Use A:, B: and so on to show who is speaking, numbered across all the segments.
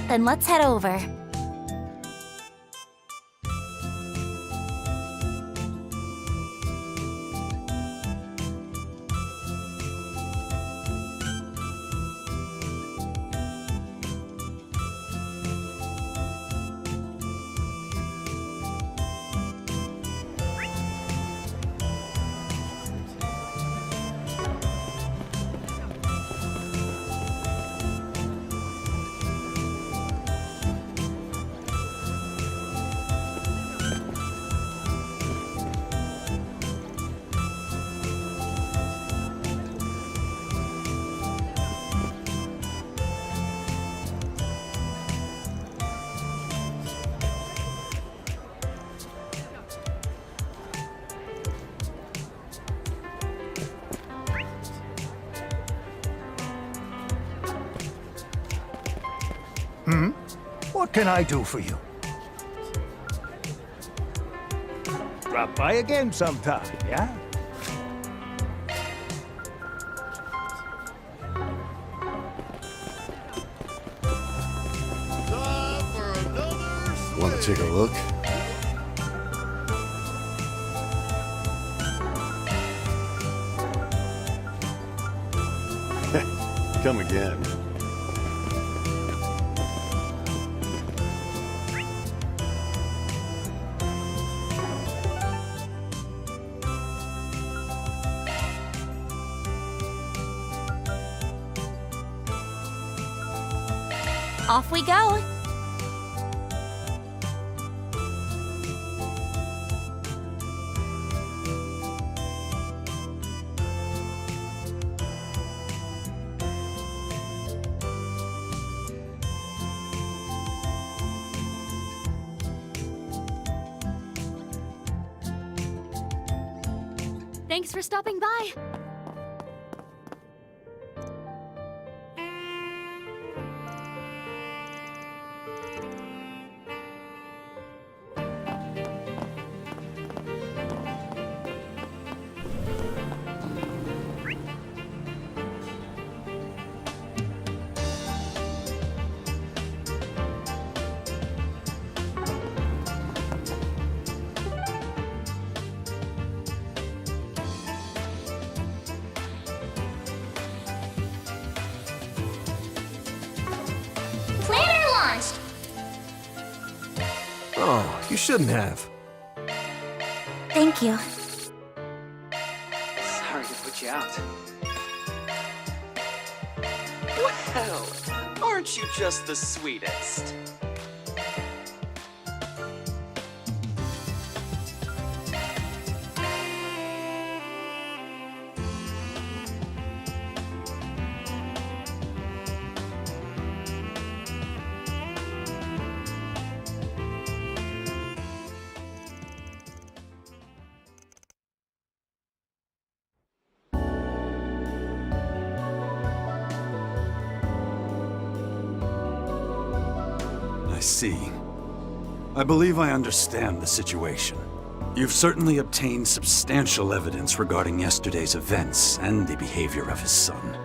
A: Then let's head over.
B: What can I do for you? Drop by again sometime, yeah?
C: Want to take a look? Come again.
A: Off we go! Thanks for stopping by. Planner launched!
D: Oh, you shouldn't have.
A: Thank you.
E: Sorry to put you out. Well, aren't you just the sweetest?
F: I see. I believe I understand the situation. You've certainly obtained substantial evidence regarding yesterday's events and the behavior of his son.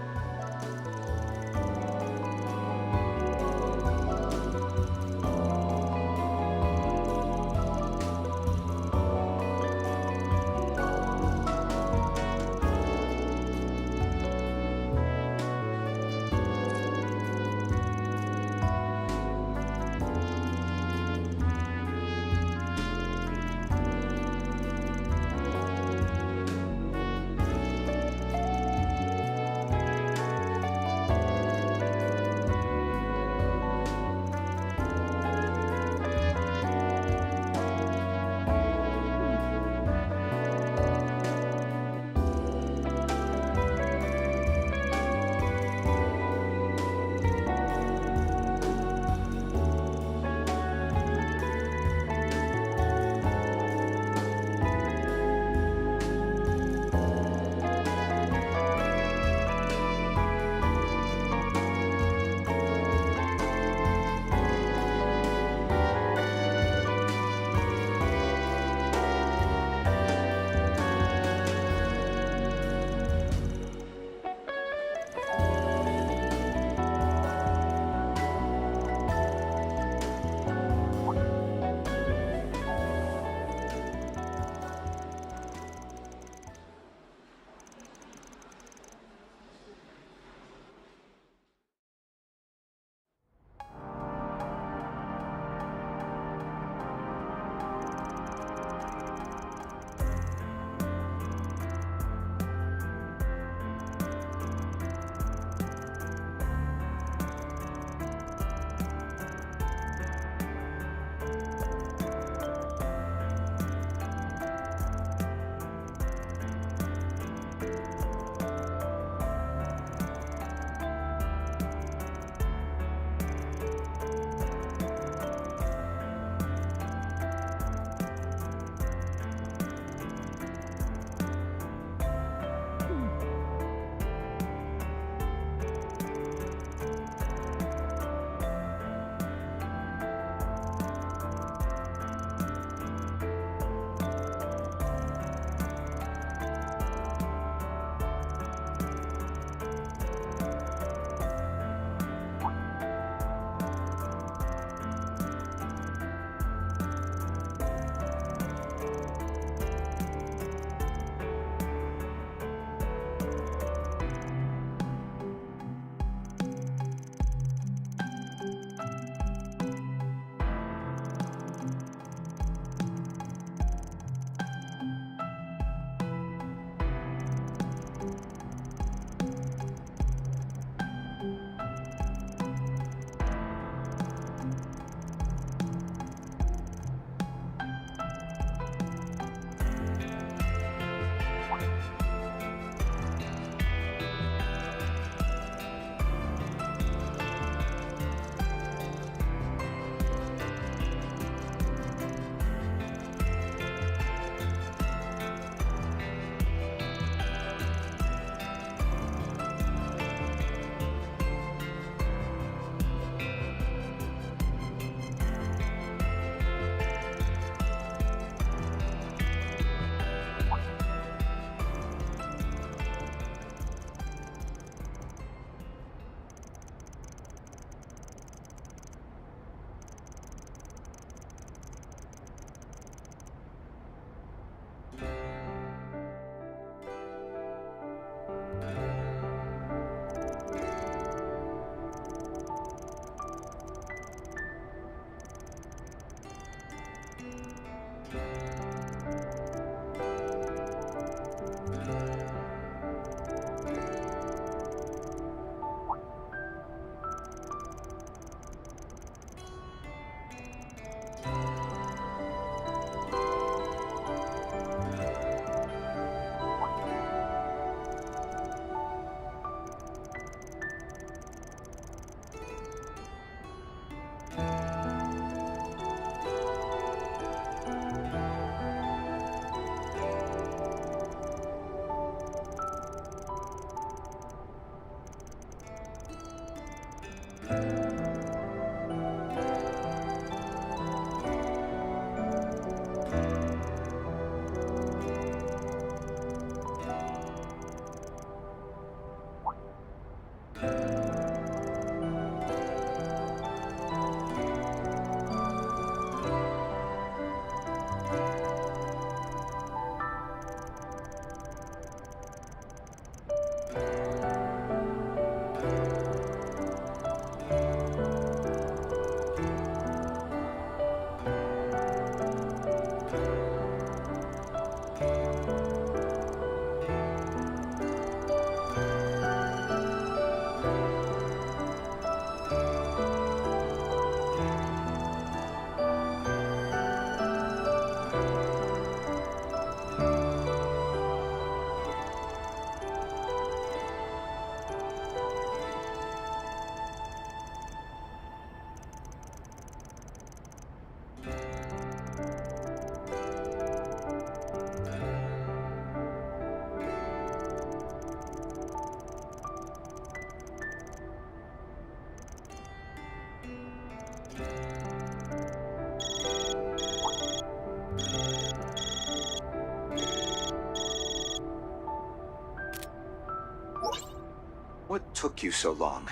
G: What took you so long?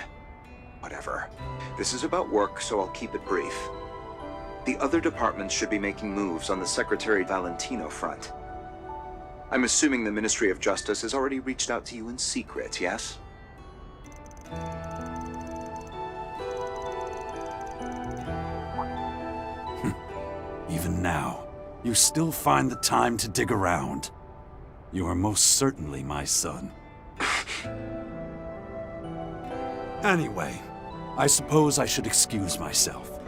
G: Whatever. This is about work, so I'll keep it brief. The other departments should be making moves on the Secretary Valentino front. I'm assuming the Ministry of Justice has already reached out to you in secret, yes?
F: Even now, you still find the time to dig around. You are most certainly my son. Anyway, I suppose I should excuse myself.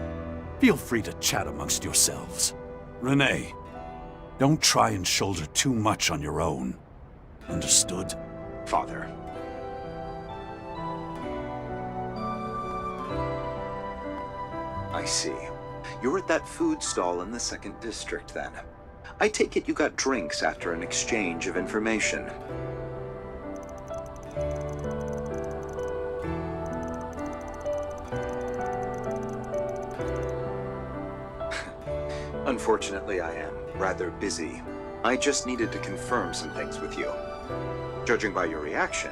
F: Feel free to chat amongst yourselves. Renee, don't try and shoulder too much on your own. Understood?
G: Father. I see. You're at that food stall in the 2nd District, then. I take it you got drinks after an exchange of information. Unfortunately, I am rather busy. I just needed to confirm some things with you. Judging by your reaction,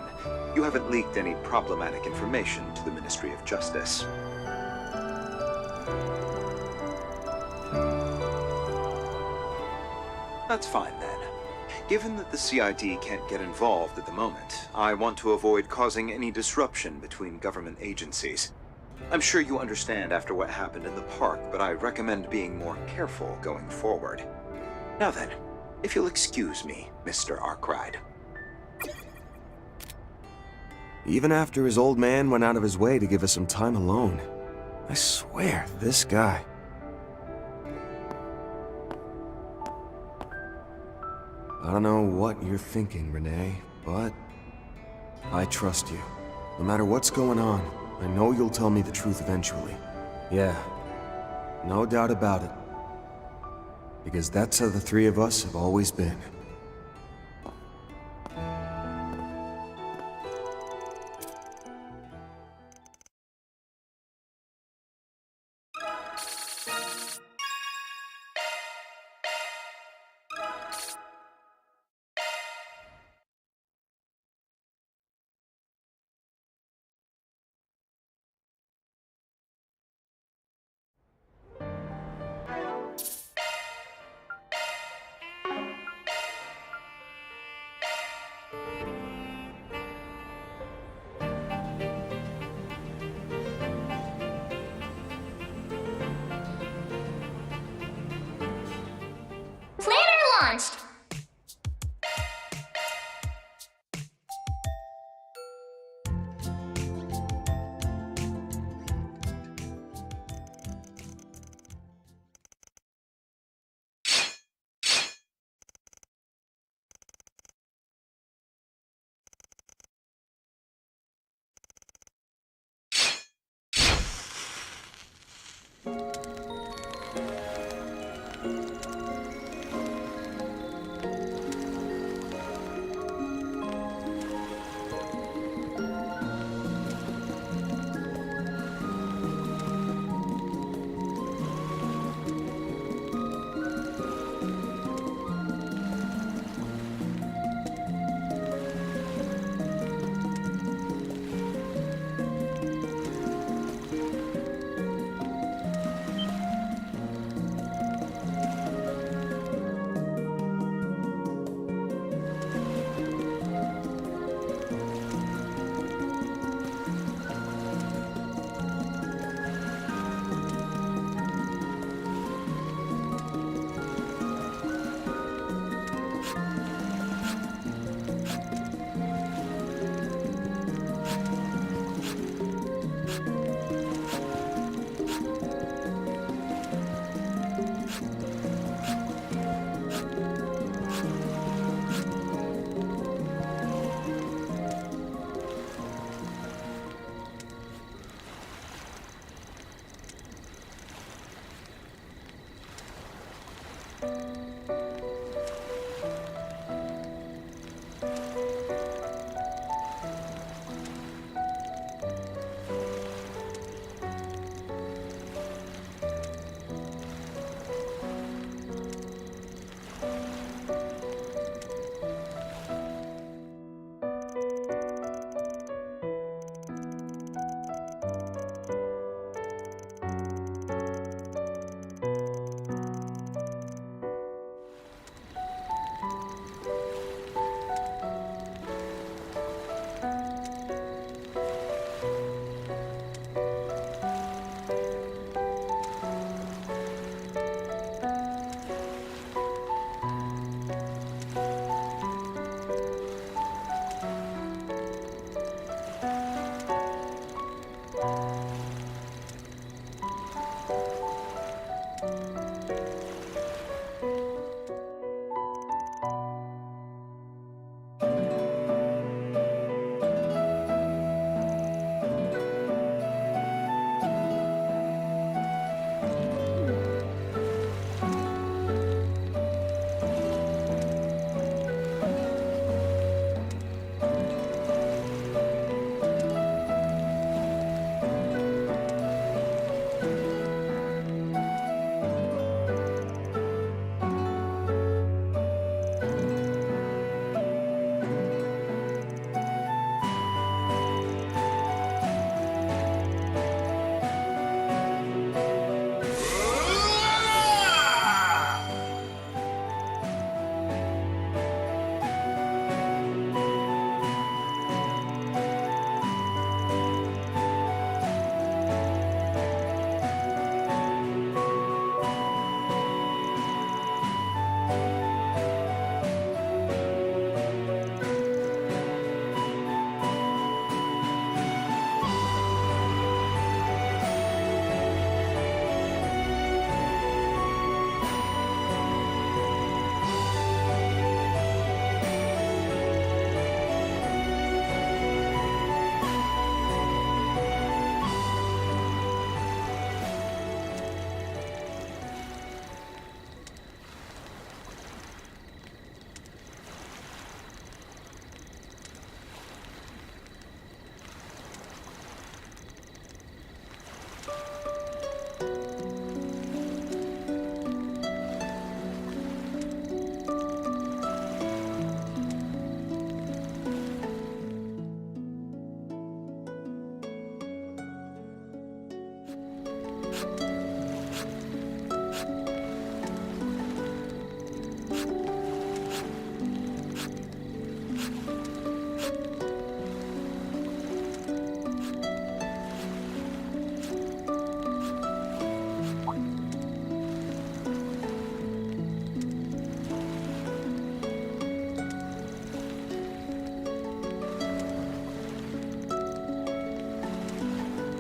G: you haven't leaked any problematic information to the Ministry of Justice. That's fine then. Given that the CID can't get involved at the moment, I want to avoid causing any disruption between government agencies. I'm sure you understand after what happened in the park, but I recommend being more careful going forward. Now then, if you'll excuse me, Mr. Arkwright.
D: Even after his old man went out of his way to give us some time alone. I swear, this guy. I don't know what you're thinking, Renee, but I trust you. No matter what's going on, I know you'll tell me the truth eventually. Yeah, no doubt about it. Because that's how the three of us have always been.
A: Launched.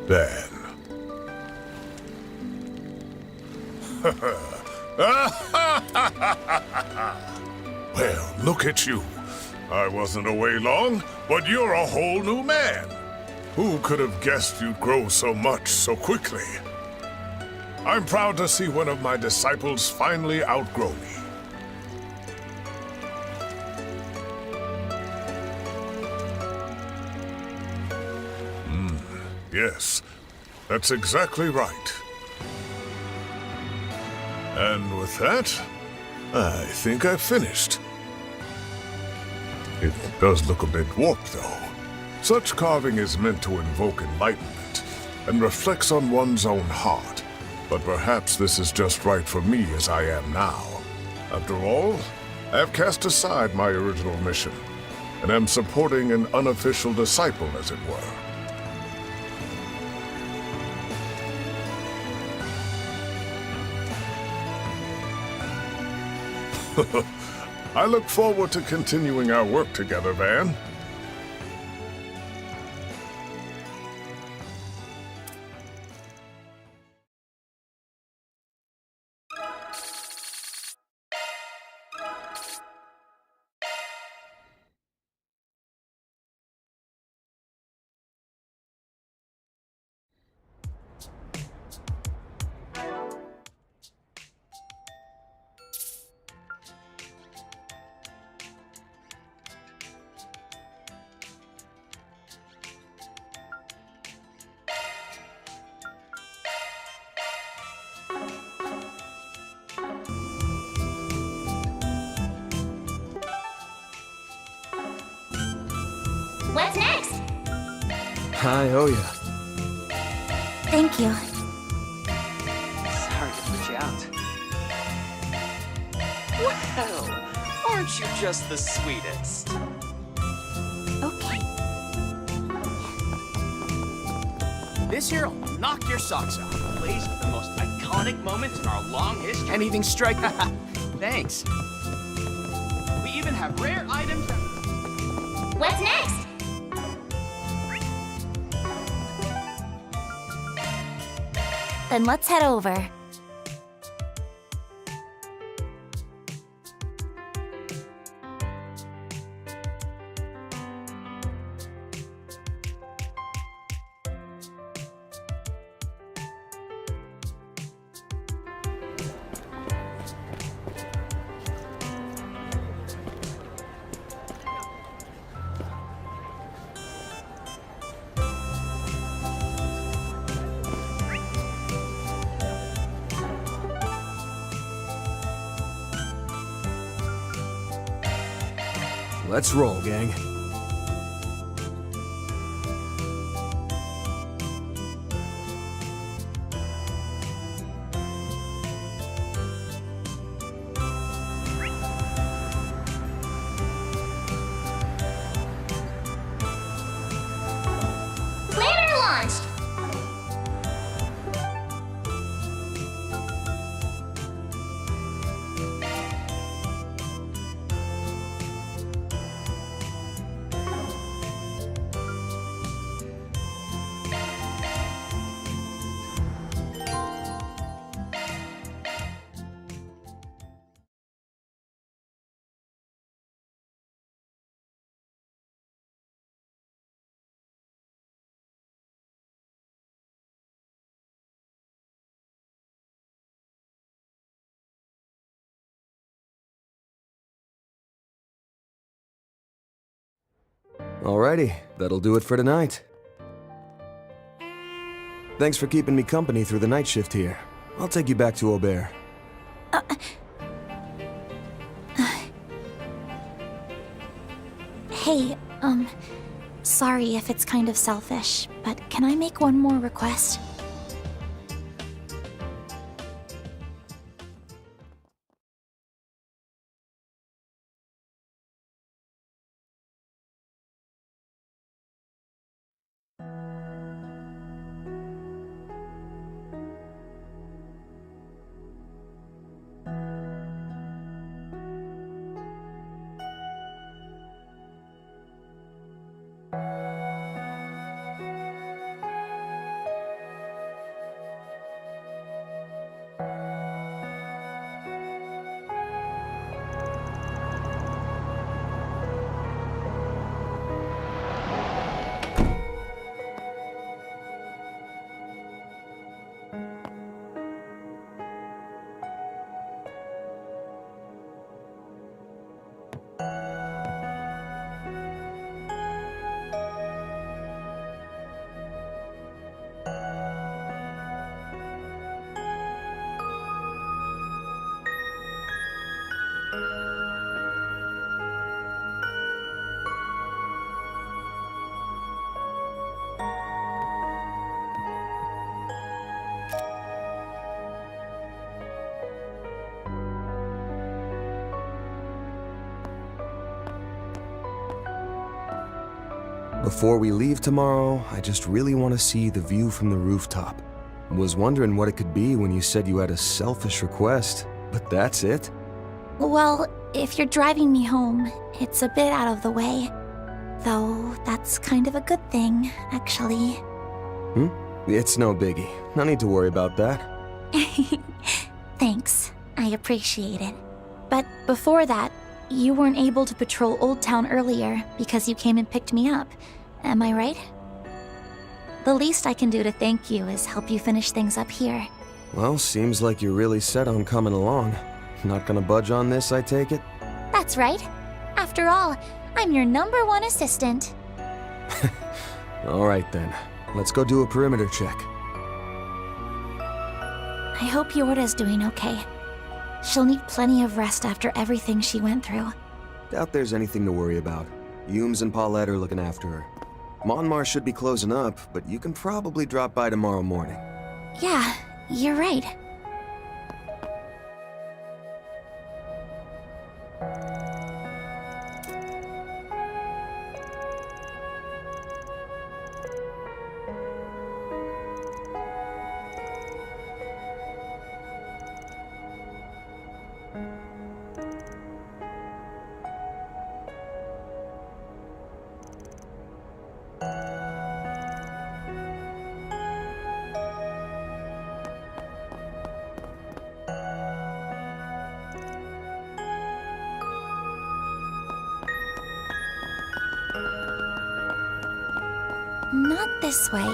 H: Dan. Well, look at you. I wasn't away long, but you're a whole new man. Who could have guessed you'd grow so much so quickly? I'm proud to see one of my disciples finally outgrow me. Yes, that's exactly right. And with that, I think I've finished. It does look a bit warped, though. Such carving is meant to invoke enlightenment and reflects on one's own heart. But perhaps this is just right for me as I am now. After all, I have cast aside my original mission and am supporting an unofficial disciple, as it were. I look forward to continuing our work together, Van.
A: What's next?
D: I owe ya.
A: Thank you.
E: Sorry to put you out. Well, aren't you just the sweetest?
A: Okay.
I: This here will knock your socks off. Plays the most iconic moments in our long history. Anything strike? Thanks. We even have rare items.
A: What's next? Then let's head over.
D: Let's roll, gang.
A: Planner launched!
D: Alrighty, that'll do it for tonight. Thanks for keeping me company through the night shift here. I'll take you back to Aubert.
A: Hey, sorry if it's kind of selfish, but can I make one more request?
D: Before we leave tomorrow, I just really want to see the view from the rooftop. Was wondering what it could be when you said you had a selfish request, but that's it?
A: Well, if you're driving me home, it's a bit out of the way. Though, that's kind of a good thing, actually.
D: It's no biggie. No need to worry about that.
A: Thanks. I appreciate it. But before that, you weren't able to patrol Old Town earlier because you came and picked me up. Am I right? The least I can do to thank you is help you finish things up here.
D: Well, seems like you're really set on coming along. Not gonna budge on this, I take it?
A: That's right. After all, I'm your #1 assistant.
D: Alright then. Let's go do a perimeter check.
A: I hope Yorda's doing okay. She'll need plenty of rest after everything she went through.
D: Doubt there's anything to worry about. Humes and Paulette are looking after her. Monmar should be closing up, but you can probably drop by tomorrow morning.
A: Yeah, you're right. Not this way.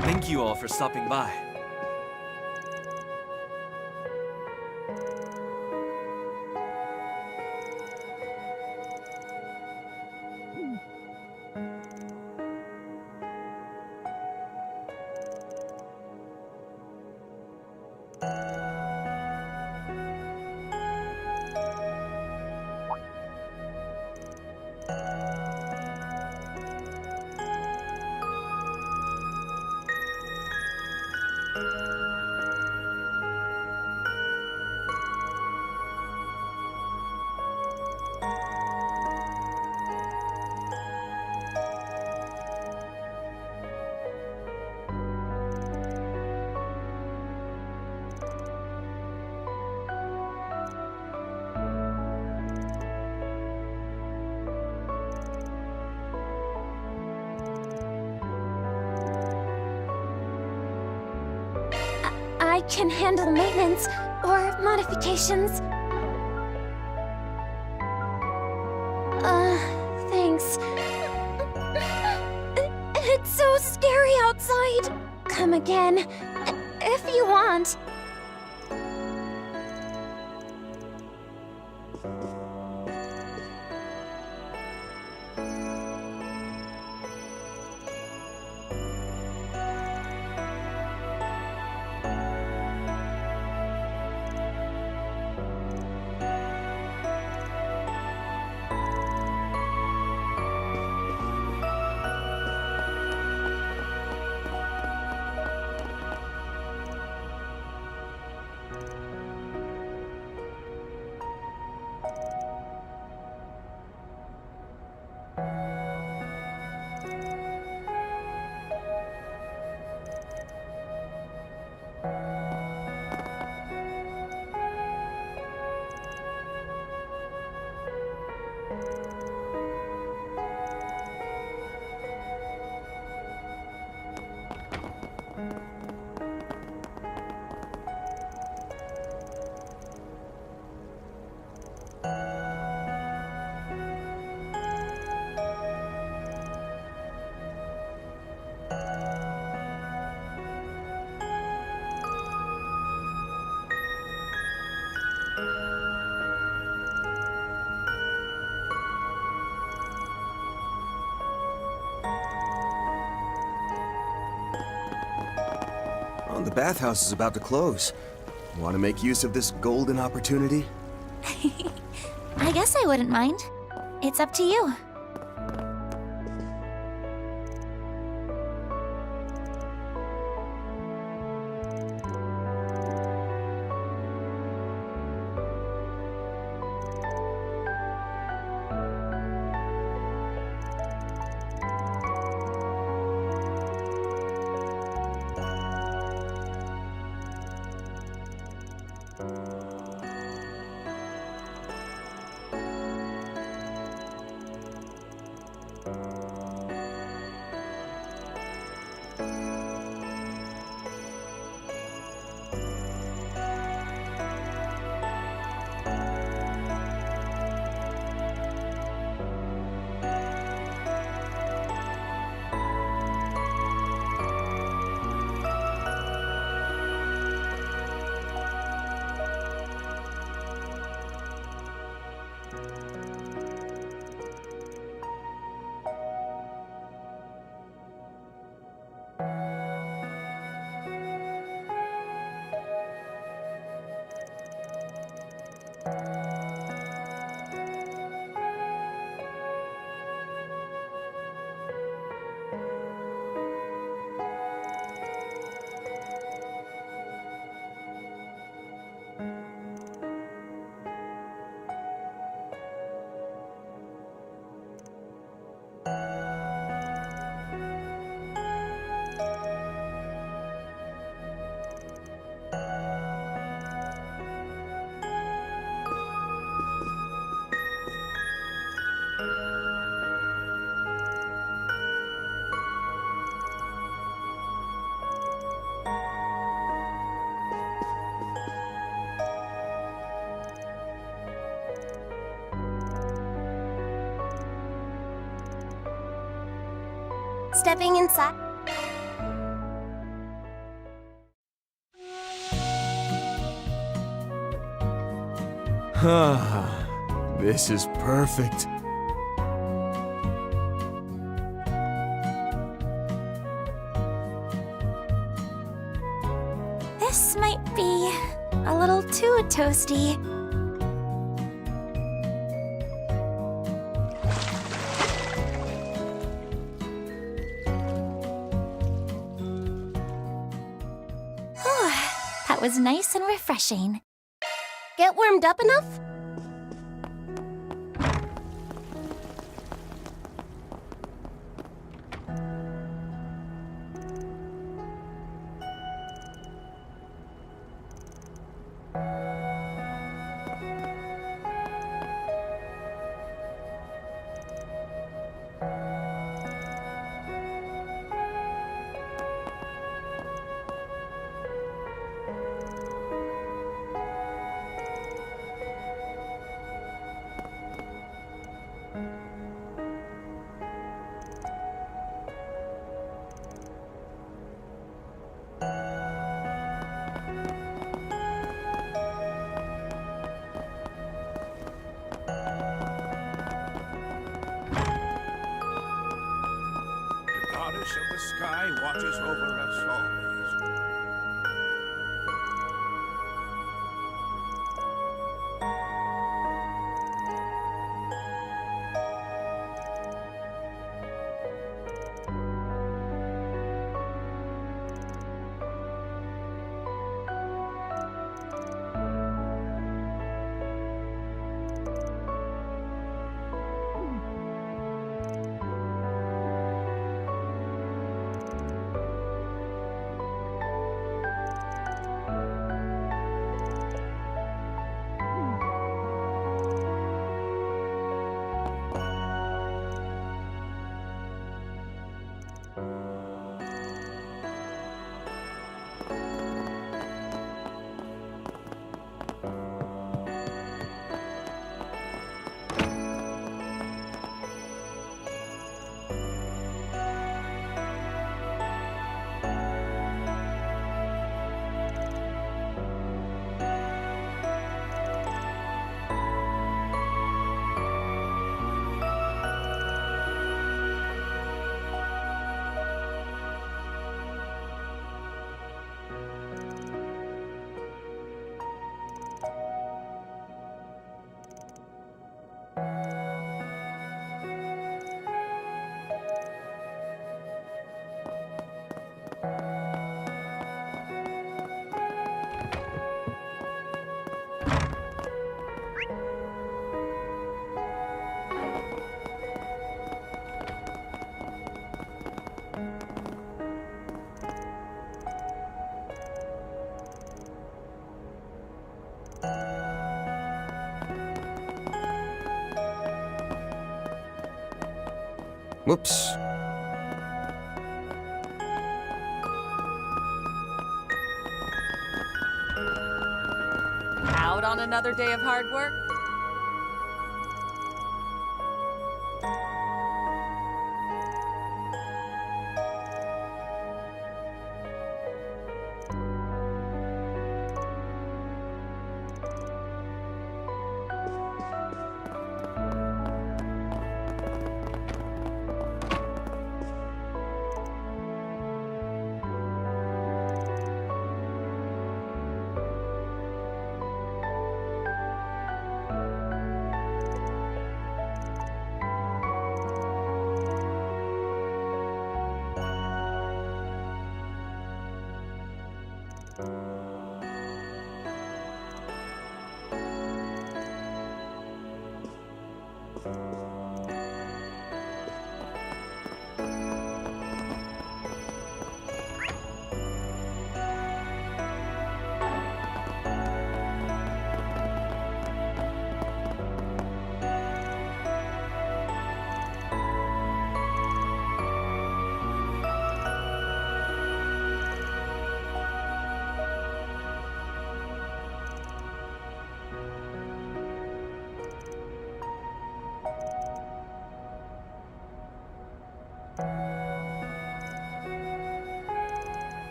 J: Thank you all for stopping by.
A: I can handle maintenance or modifications. Thanks. It's so scary outside. Come again, if you want.
D: Well, the bathhouse is about to close. Want to make use of this golden opportunity?
A: I guess I wouldn't mind. It's up to you.
K: Stepping inside.
D: This is perfect.
A: This might be a little too toasty. That was nice and refreshing.
K: Get warmed up enough?
B: Goddess of the sky watches over us always.
D: Whoops.
L: Out on another day of hard work?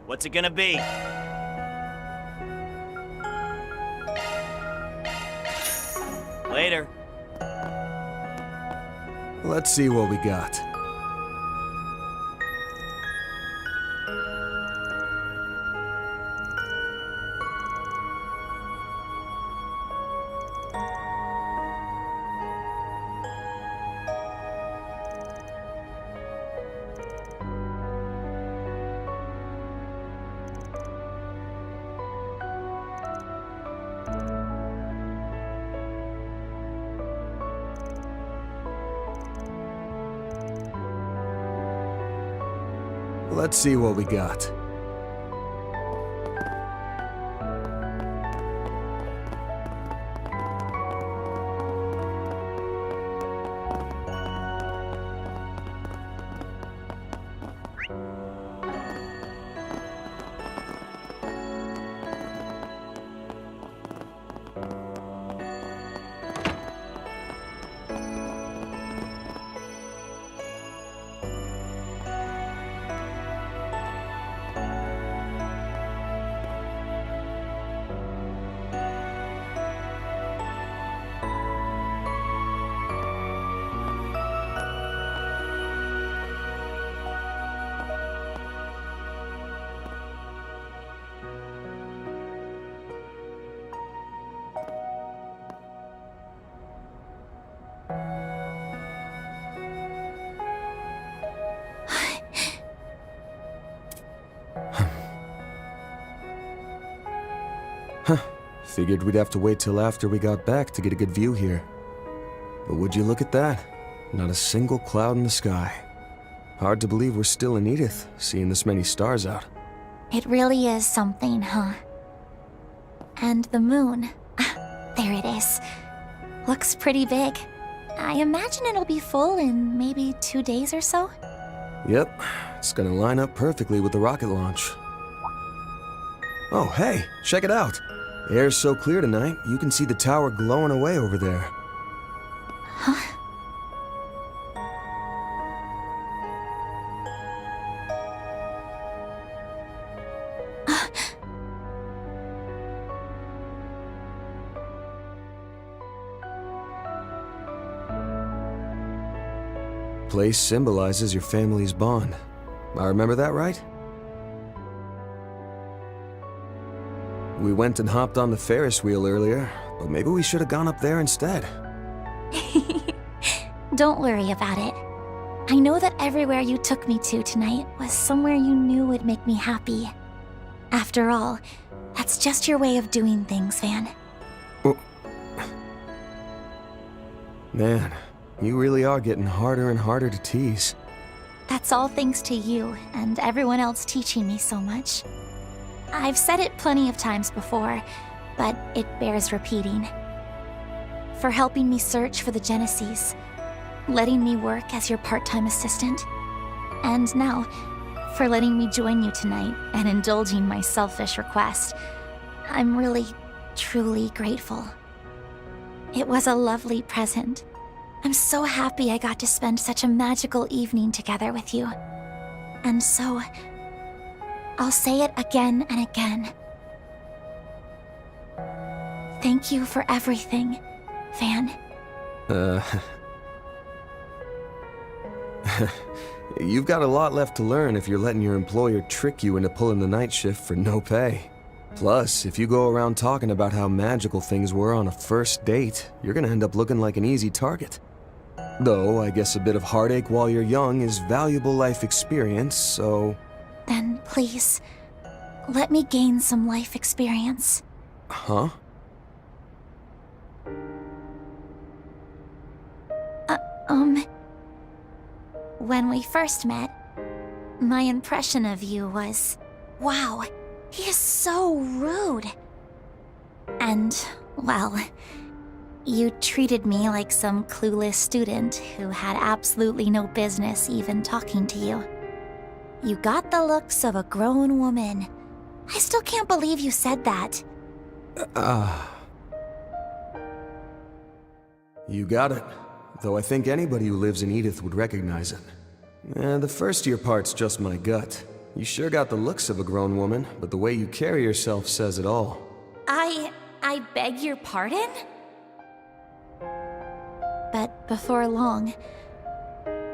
I: What's it gonna be? Later.
D: Let's see what we got. Let's see what we got. Figured we'd have to wait till after we got back to get a good view here. But would you look at that? Not a single cloud in the sky. Hard to believe we're still in Edith, seeing this many stars out.
A: It really is something, huh? And the moon. There it is. Looks pretty big. I imagine it'll be full in maybe 2 days or so.
D: Yep, it's gonna line up perfectly with the rocket launch. Oh, hey, check it out. Air's so clear tonight, you can see the tower glowing away over there.
A: Huh?
D: Place symbolizes your family's bond. I remember that right? We went and hopped on the Ferris wheel earlier, but maybe we should have gone up there instead.
A: Don't worry about it. I know that everywhere you took me to tonight was somewhere you knew would make me happy. After all, at That's just your way of doing things, Van.
D: Man, you really are getting harder and harder to tease.
A: That's all thanks to you and everyone else teaching me so much. I've said it plenty of times before, but it bears repeating. For helping me search for the Genesees, letting me work as your part-time assistant, and now, for letting me join you tonight and indulging my selfish request. I'm really, truly grateful. It was a lovely present. I'm so happy I got to spend such a magical evening together with you. And so, I'll say it again and again. Thank you for everything, Van.
D: You've got a lot left to learn if you're letting your employer trick you into pulling the night shift for no pay. Plus, if you go around talking about how magical things were on a first date, you're gonna end up looking like an easy target. Though, I guess a bit of heartache while you're young is valuable life experience, so...
A: Then please, let me gain some life experience.
D: Huh?
A: When we first met, my impression of you was, wow, he is so rude. And, well, you treated me like some clueless student who had absolutely no business even talking to you. You got the looks of a grown woman. I still can't believe you said that.
D: You got it. Though I think anybody who lives in Edith would recognize it. The first year part's just my gut. You sure got the looks of a grown woman, but the way you carry yourself says it all.
A: I beg your pardon? But before long,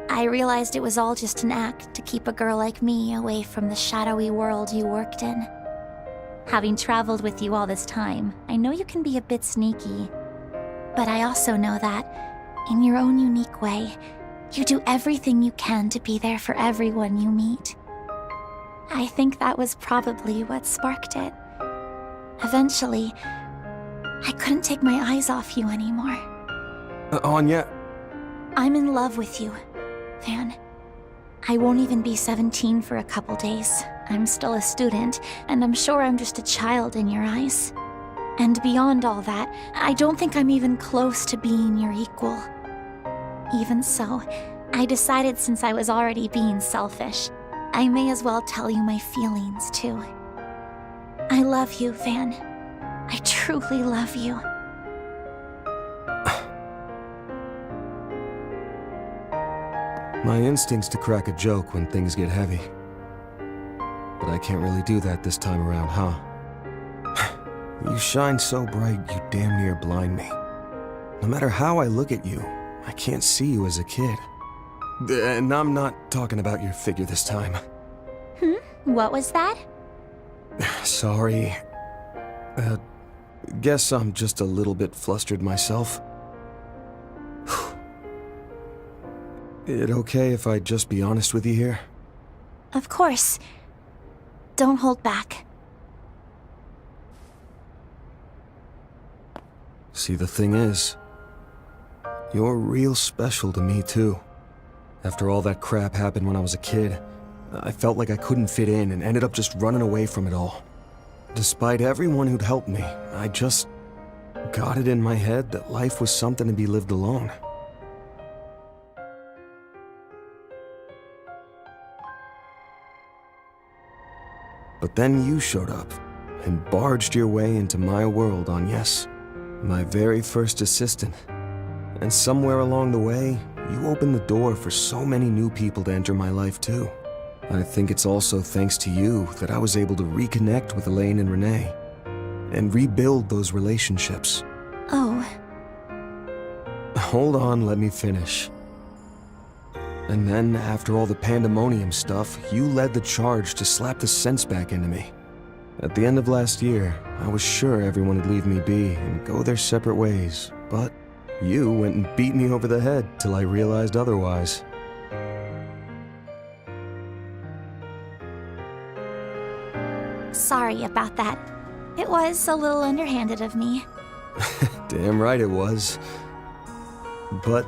A: I realized it was all just an act to keep a girl like me away from the shadowy world you worked in. Having traveled with you all this time, I know you can be a bit sneaky. But I also know that, in your own unique way, you do everything you can to be there for everyone you meet. I think that was probably what sparked it. Eventually, I couldn't take my eyes off you anymore.
D: Anya...
A: I'm in love with you, Van. I won't even be 17 for a couple days. I'm still a student, and I'm sure I'm just a child in your eyes. And beyond all that, I don't think I'm even close to being your equal. Even so, I decided since I was already being selfish, I may as well tell you my feelings too. I love you, Van. I truly love you.
D: My instinct's to crack a joke when things get heavy. But I can't really do that this time around, huh? You shine so bright, you damn near blind me. No matter how I look at you, I can't see you as a kid. And I'm not talking about your figure this time.
A: What was that?
D: Sorry. Guess I'm just a little bit flustered myself. It okay if I just be honest with you here?
A: Of course. Don't hold back.
D: See, the thing is, you're real special to me, too. After all that crap happened when I was a kid, I felt like I couldn't fit in and ended up just running away from it all. Despite everyone who'd helped me, I just got it in my head that life was something to be lived alone. But then you showed up and barged your way into my world on Yes, my very first assistant. And somewhere along the way, you opened the door for so many new people to enter my life too. I think it's also thanks to you that I was able to reconnect with Elaine and Renee and rebuild those relationships.
A: Oh.
D: Hold on, let me finish. And then, after all the pandemonium stuff, you led the charge to slap the sense back into me. At the end of last year, I was sure everyone would leave me be and go their separate ways, but you went and beat me over the head till I realized otherwise.
A: Sorry about that. It was a little underhanded of me.
D: Damn right it was. But,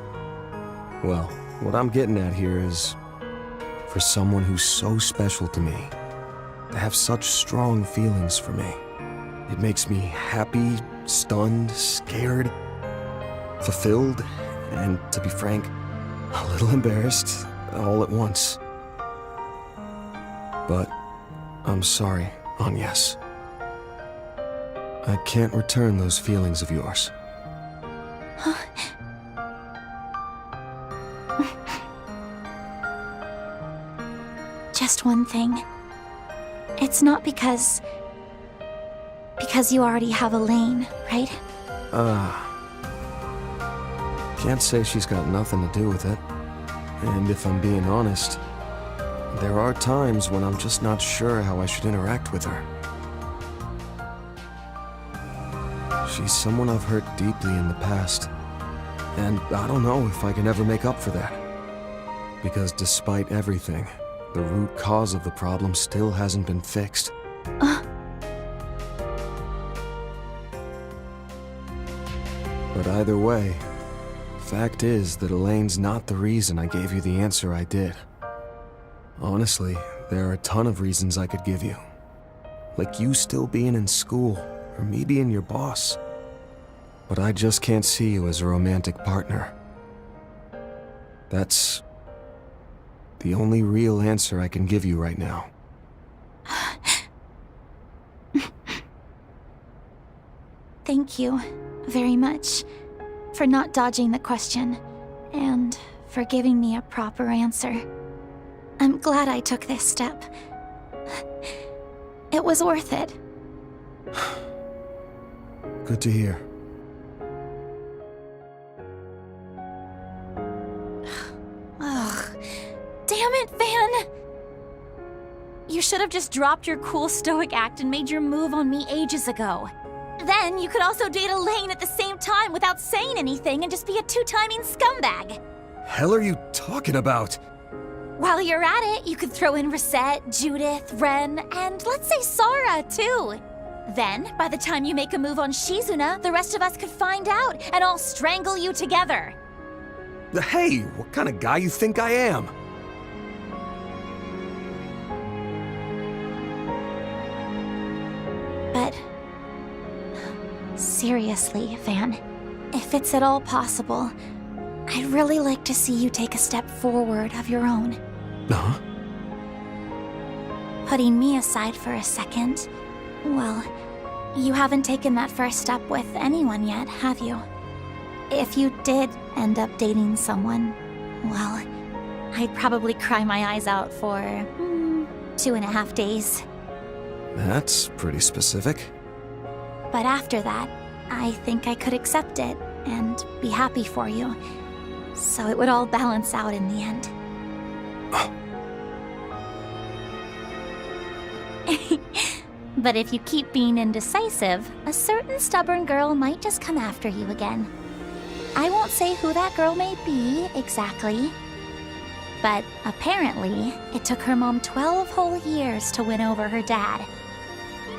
D: well, what I'm getting at here is, for someone who's so special to me, to have such strong feelings for me, it makes me happy, stunned, scared, fulfilled, and to be frank, a little embarrassed all at once. But I'm sorry, Agnes. I can't return those feelings of yours.
A: Just one thing. It's not because you already have Elaine, right?
D: Can't say she's got nothing to do with it. And if I'm being honest, there are times when I'm just not sure how I should interact with her. She's someone I've hurt deeply in the past, and I don't know if I can ever make up for that. Because despite everything, the root cause of the problem still hasn't been fixed. But either way, fact is that Elaine's not the reason I gave you the answer I did. Honestly, there are a ton of reasons I could give you. Like you still being in school, or me being your boss. But I just can't see you as a romantic partner. That's the only real answer I can give you right now.
A: Thank you very much for not dodging the question and for giving me a proper answer. I'm glad I took this step. It was worth it.
D: Good to hear.
A: Ugh. Damn it, Van! You should have just dropped your cool stoic act and made your move on me ages ago. Then you could also date Elaine at the same time without saying anything and just be a two-timing scumbag.
D: Hell are you talking about?
A: While you're at it, you could throw in Reset, Judith, Ren, and let's say Sara, too. Then, by the time you make a move on Shizuna, the rest of us could find out and all strangle you together.
D: Hey, what kind of guy you think I am?
A: But seriously, Van, if it's at all possible, I'd really like to see you take a step forward of your own.
D: Huh?
A: Putting me aside for a second, well, you haven't taken that first step with anyone yet, have you? If you did end up dating someone, well, I'd probably cry my eyes out for 2.5 days.
D: That's pretty specific.
A: But after that, I think I could accept it and be happy for you. So it would all balance out in the end. But if you keep being indecisive, a certain stubborn girl might just come after you again. I won't say who that girl may be exactly, but apparently it took her mom 12 whole years to win over her dad.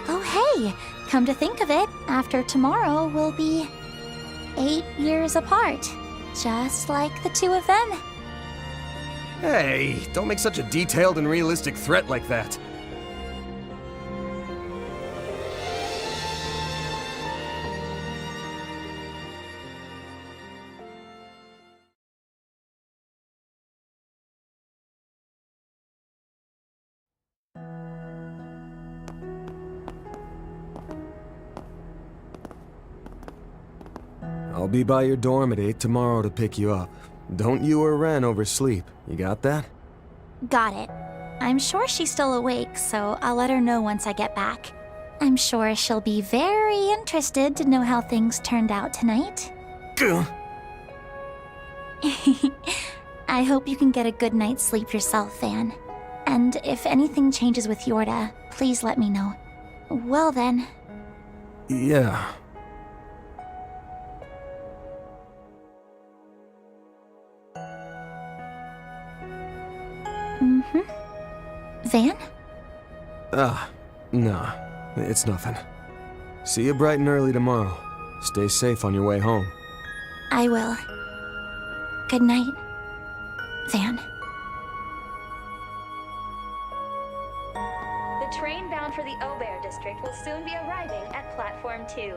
A: Oh hey, come to think of it, after tomorrow we'll be 8 years apart, just like the two of them.
D: Hey, don't make such a detailed and realistic threat like that. I'll be by your dorm at 8 tomorrow to pick you up. Don't you or Ren oversleep. You got that?
A: Got it. I'm sure she's still awake, so I'll let her know once I get back. I'm sure she'll be very interested to know how things turned out tonight. I hope you can get a good night's sleep yourself, Van. And if anything changes with Yorda, please let me know. Well then.
D: Yeah.
A: Van?
D: Nah. It's nothing. See you bright and early tomorrow. Stay safe on your way home.
A: I will. Good night, Van.
M: The train bound for the Aubert district will soon be arriving at platform 2.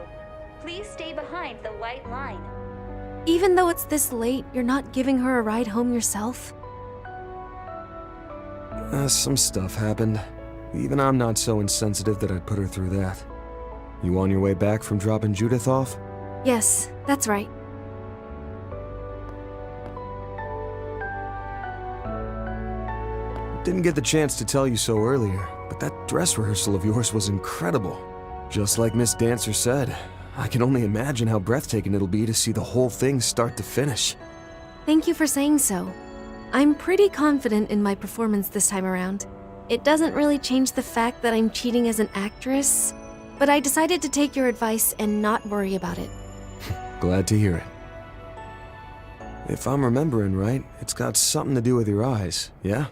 M: Please stay behind the white line.
K: Even though it's this late, you're not giving her a ride home yourself?
D: Some stuff happened. Even I'm not so insensitive that I'd put her through that. You on your way back from dropping Judith off?
K: Yes, that's right.
D: Didn't get the chance to tell you so earlier, but that dress rehearsal of yours was incredible. Just like Miss Dancer said, I can only imagine how breathtaking it'll be to see the whole thing start to finish.
K: Thank you for saying so. I'm pretty confident in my performance this time around. It doesn't really change the fact that I'm cheating as an actress, but I decided to take your advice and not worry about it.
D: Glad to hear it. If I'm remembering right, it's got something to do with your eyes, yeah?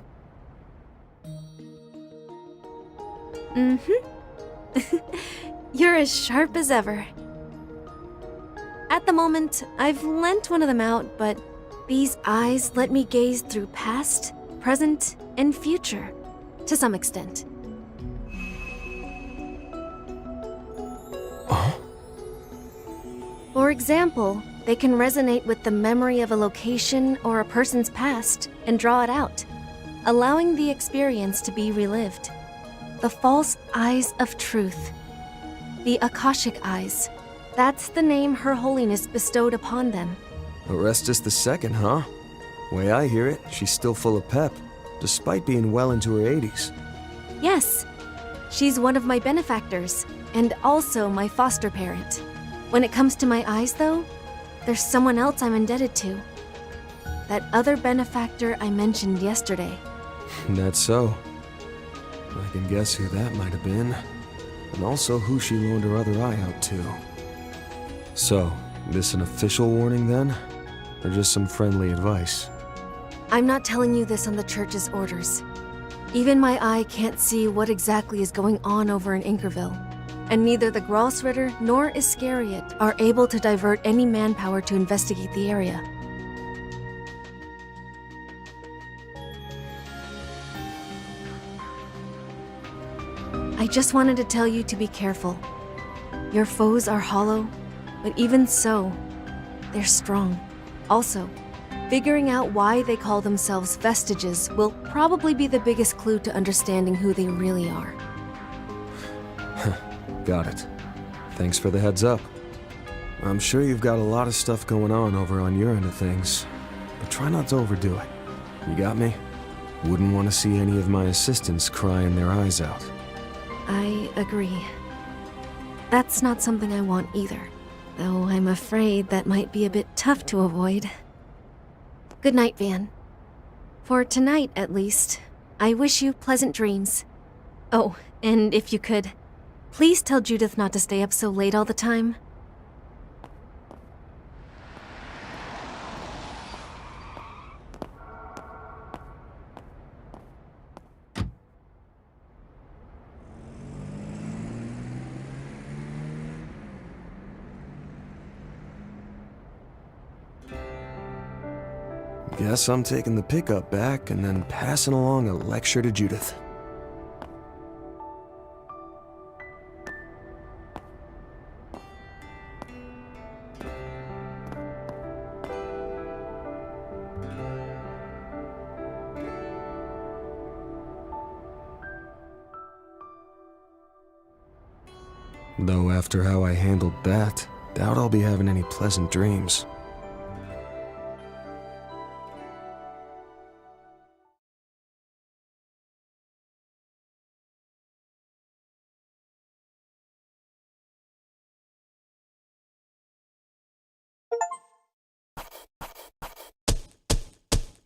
K: Mm-hmm. You're as sharp as ever. At the moment, I've lent one of them out, but these eyes let me gaze through past, present, and future, to some extent. For example, they can resonate with the memory of a location or a person's past and draw it out, allowing the experience to be relived. The false eyes of truth. The Akashic eyes. That's the name Her Holiness bestowed upon them.
D: Orestes II, huh? Way I hear it, she's still full of pep, despite being well into her 80s.
K: Yes, she's one of my benefactors, and also my foster parent. When it comes to my eyes, though, there's someone else I'm indebted to. That other benefactor I mentioned yesterday.
D: That's so. I can guess who that might have been, and also who she loaned her other eye out to. So, this an official warning then? Or just some friendly advice?
K: I'm not telling you this on the church's orders. Even my eye can't see what exactly is going on over in Inkerville, and neither the Gralsritter nor Iscariot are able to divert any manpower to investigate the area. I just wanted to tell you to be careful. Your foes are hollow, but even so, they're strong. Also, figuring out why they call themselves Vestiges will probably be the biggest clue to understanding who they really are.
D: Got it. Thanks for the heads up. I'm sure you've got a lot of stuff going on over on your end of things, but try not to overdo it. You got me? Wouldn't want to see any of my assistants crying their eyes out.
K: I agree. That's not something I want either, though I'm afraid that might be a bit tough to avoid. Good night, Van. For tonight, at least, I wish you pleasant dreams. Oh, and if you could, please tell Judith not to stay up so late all the time.
D: Guess I'm taking the pickup back and then passing along a lecture to Judith. Though after how I handled that, doubt I'll be having any pleasant dreams.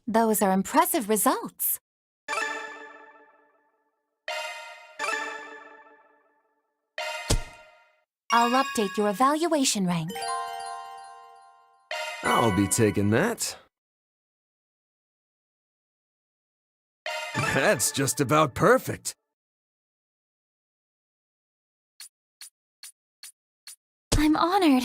A: Those are impressive results. I'll update your evaluation rank.
D: I'll be taking that. That's just about perfect.
A: I'm honored.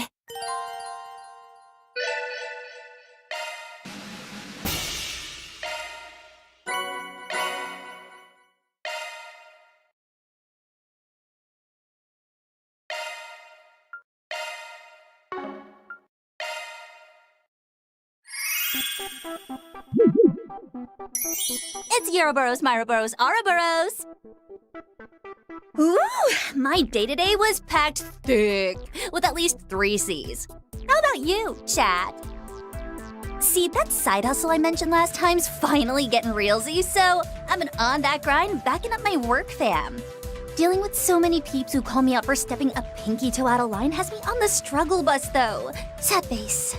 M: It's Euroboros, Myroboros, Ouroboros! Ooh, my day-to-day was packed thick, with at least 3 C's. How about you, chat? See, that side hustle I mentioned last time's finally getting realsy, so I've been on that grind, backing up my work fam. Dealing with so many peeps who call me out for stepping a pinky toe out of line has me on the struggle bus, though. Sad face.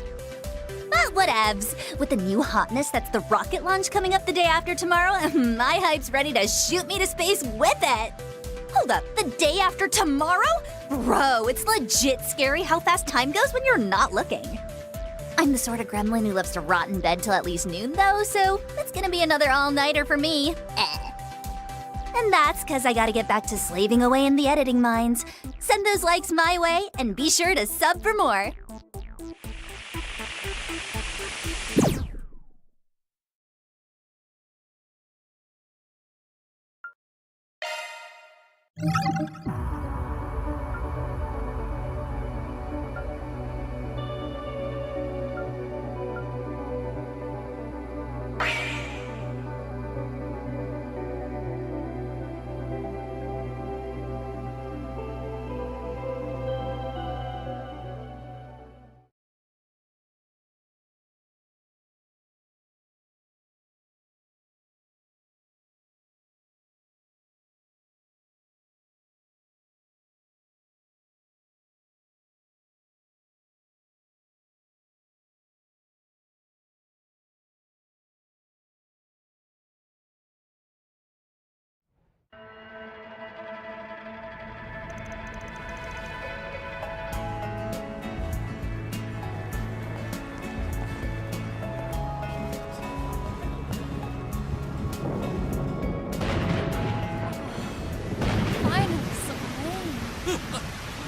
M: But whatevs. With the new hotness that's the rocket launch coming up the day after tomorrow, my hype's ready to shoot me to space with it. Hold up, the day after tomorrow? Bro, it's legit scary how fast time goes when you're not looking. I'm the sort of gremlin who loves to rot in bed till at least noon, though, so it's gonna be another all-nighter for me. And that's because I gotta get back to slaving away in the editing mines. Send those likes my way, and be sure to sub for more.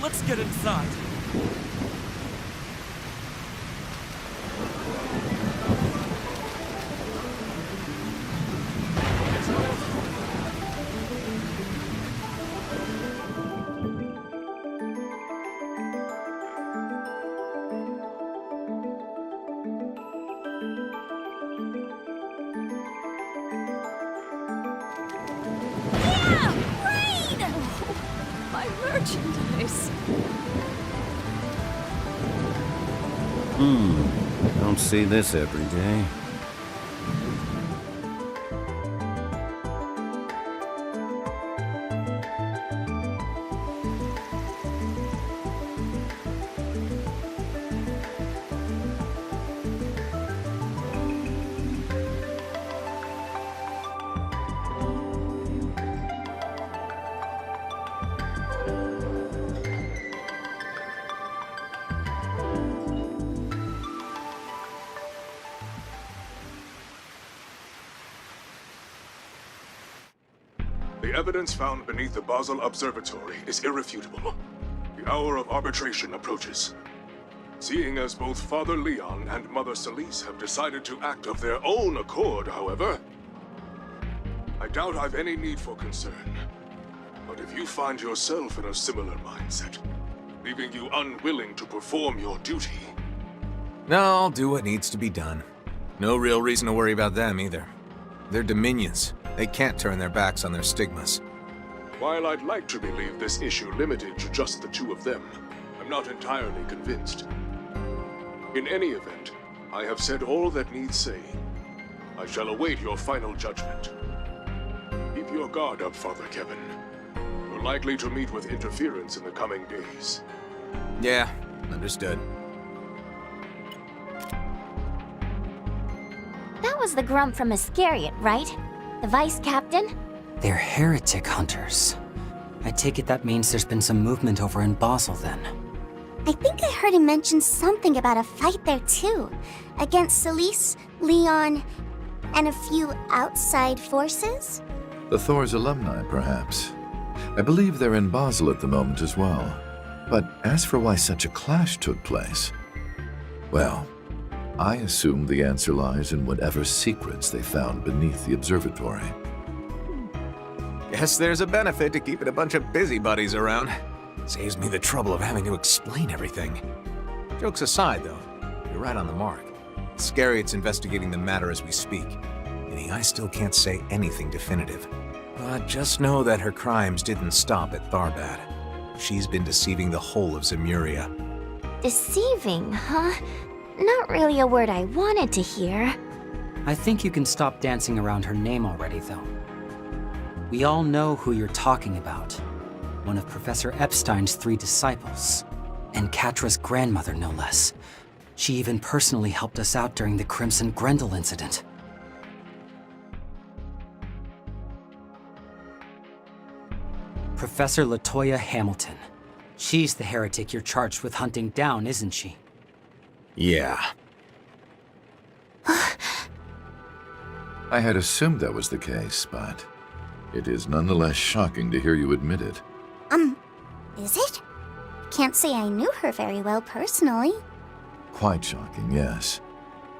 J: Let's get inside.
L: Merchandise.
C: Don't see this every day.
H: The evidence found beneath the Basel Observatory is irrefutable. The hour of arbitration approaches. Seeing as both Father Leon and Mother Celise have decided to act of their own accord, however, I doubt I've any need for concern. But if you find yourself in a similar mindset, leaving you unwilling to perform your duty...
N: No, I'll do what needs to be done. No real reason to worry about them either. They're dominions. They can't turn their backs on their stigmas.
H: While I'd like to believe this issue limited to just the two of them, I'm not entirely convinced. In any event, I have said all that needs saying. I shall await your final judgment. Keep your guard up, Father Kevin. You're likely to meet with interference in the coming days.
N: Yeah, understood.
M: That was the grump from Iscariot, right? The vice captain?
O: They're heretic hunters. I take it that means there's been some movement over in Basel then.
M: I think I heard him mention something about a fight there too. Against Celise, Leon, and a few outside forces?
P: The Thor's alumni, perhaps. I believe they're in Basel at the moment as well. But as for why such a clash took place, well, I assume the answer lies in whatever secrets they found beneath the observatory.
N: Guess there's a benefit to keeping a bunch of busybodies around. Saves me the trouble of having to explain everything. Jokes aside, though, you're right on the mark. Scariott's investigating the matter as we speak, meaning I still can't say anything definitive. But just know that her crimes didn't stop at Tharbad. She's been deceiving the whole of Zemuria.
M: Deceiving, huh? Not really a word I wanted to hear.
O: I think you can stop dancing around her name already, though. We all know who you're talking about. One of Professor Epstein's 3 disciples. And Katra's grandmother, no less. She even personally helped us out during the Crimson Grendel incident. Professor Latoya Hamilton. She's the heretic you're charged with hunting down, isn't she?
N: Yeah.
P: I had assumed that was the case, but it is nonetheless shocking to hear you admit it.
M: Is it? Can't say I knew her very well personally.
P: Quite shocking, yes.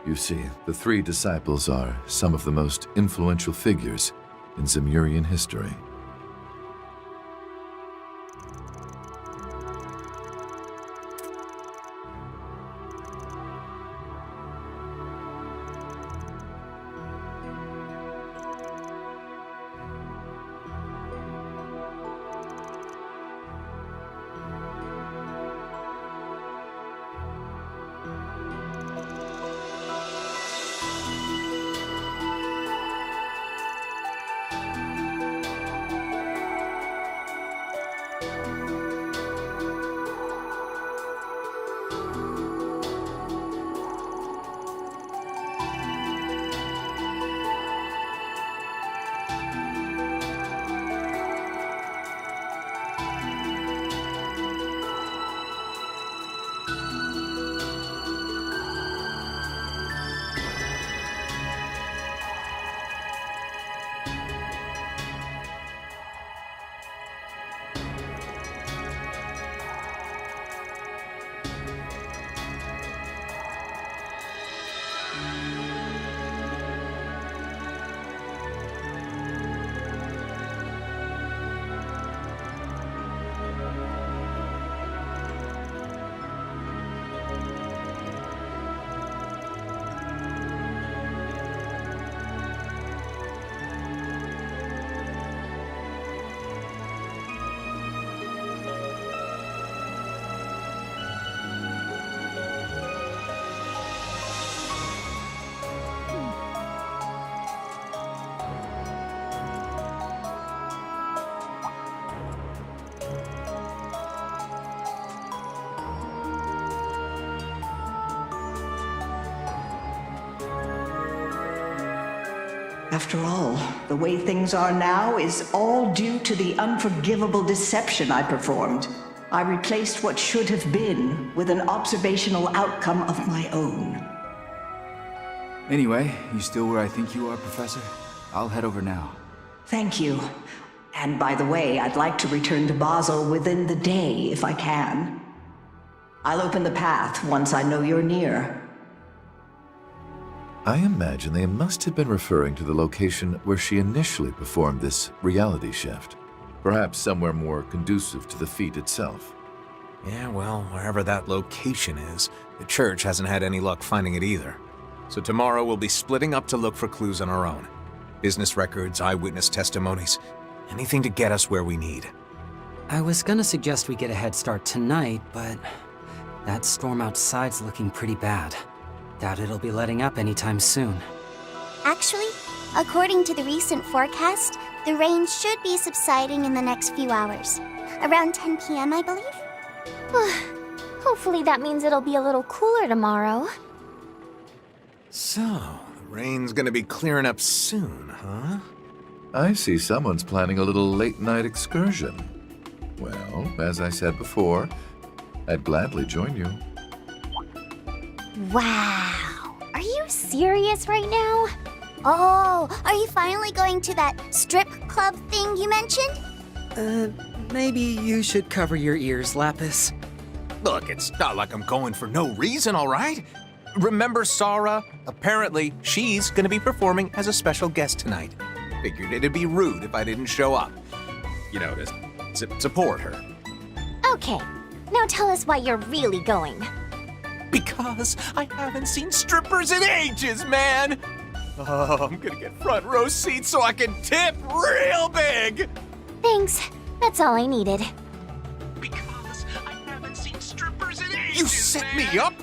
P: You see, the 3 disciples are some of the most influential figures in Zemurian history.
Q: After all, the way things are now is all due to the unforgivable deception I performed. I replaced what should have been with an observational outcome of my own.
R: Anyway, you still where I think you are, Professor? I'll head over now.
Q: Thank you. And by the way, I'd like to return to Basel within the day, if I can. I'll open the path once I know you're near.
P: I imagine they must have been referring to the location where she initially performed this reality shift. Perhaps somewhere more conducive to the feat itself.
N: Yeah, well, wherever that location is, the church hasn't had any luck finding it either. So tomorrow we'll be splitting up to look for clues on our own. Business records, eyewitness testimonies, anything to get us where we need.
O: I was gonna suggest we get a head start tonight, but that storm outside's looking pretty bad. Doubt it'll be letting up anytime soon.
M: Actually, according to the recent forecast, the rain should be subsiding in the next few hours. Around 10 p.m., I believe? Hopefully that means it'll be a little cooler tomorrow.
N: So, the rain's gonna be clearing up soon, huh?
P: I see someone's planning a little late-night excursion. Well, as I said before, I'd gladly join you.
M: Wow. Are you serious right now? Oh, are you finally going to that strip club thing you mentioned?
O: Maybe you should cover your ears, Lapis.
N: Look, it's not like I'm going for no reason, all right? Remember Sarah? Apparently, she's gonna be performing as a special guest tonight. Figured it'd be rude if I didn't show up. You know, to support her.
M: Okay, now tell us why you're really going.
N: Because I haven't seen strippers in ages, man! Oh, I'm gonna get front row seats so I can tip real big!
M: Thanks, that's all I needed.
N: Because I haven't seen strippers in ages, You set me up?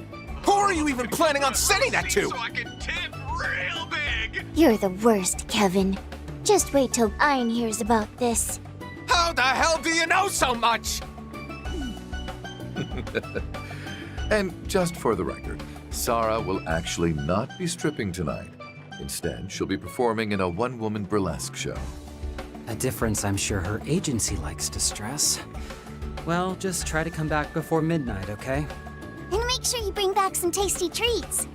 N: Who are you even planning on sending that to? So I can tip real big!
M: You're the worst, Kevin. Just wait till Iron hears about this.
N: How the hell do you know so much?
P: And just for the record, Sarah will actually not be stripping tonight. Instead, she'll be performing in a one-woman burlesque show.
O: A difference I'm sure her agency likes to stress. Well, just try to come back before midnight, okay?
M: And make sure you bring back some tasty treats.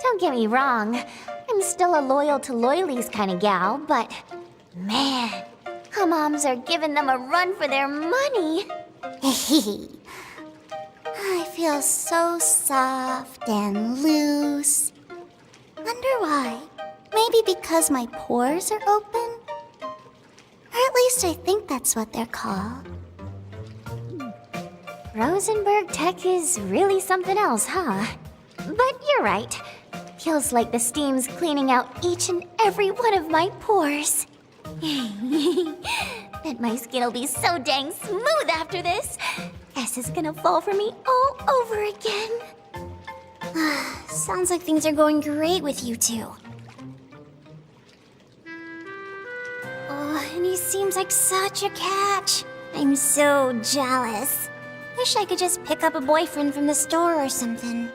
M: Don't get me wrong, I'm still a loyal to loyalies kind of gal, but man, our moms are giving them a run for their money. I feel feels so soft and loose. Wonder why? Maybe because my pores are open? Or at least I think that's what they're called. Rosenberg Tech is really something else, huh? But you're right. Feels like the steam's cleaning out each and every one of my pores. Bet my skin'll be so dang smooth after this. S is gonna fall for me all over again. Sounds like things are going great with you two. Oh, and he seems like such a catch. I'm so jealous. Wish I could just pick up a boyfriend from the store or something.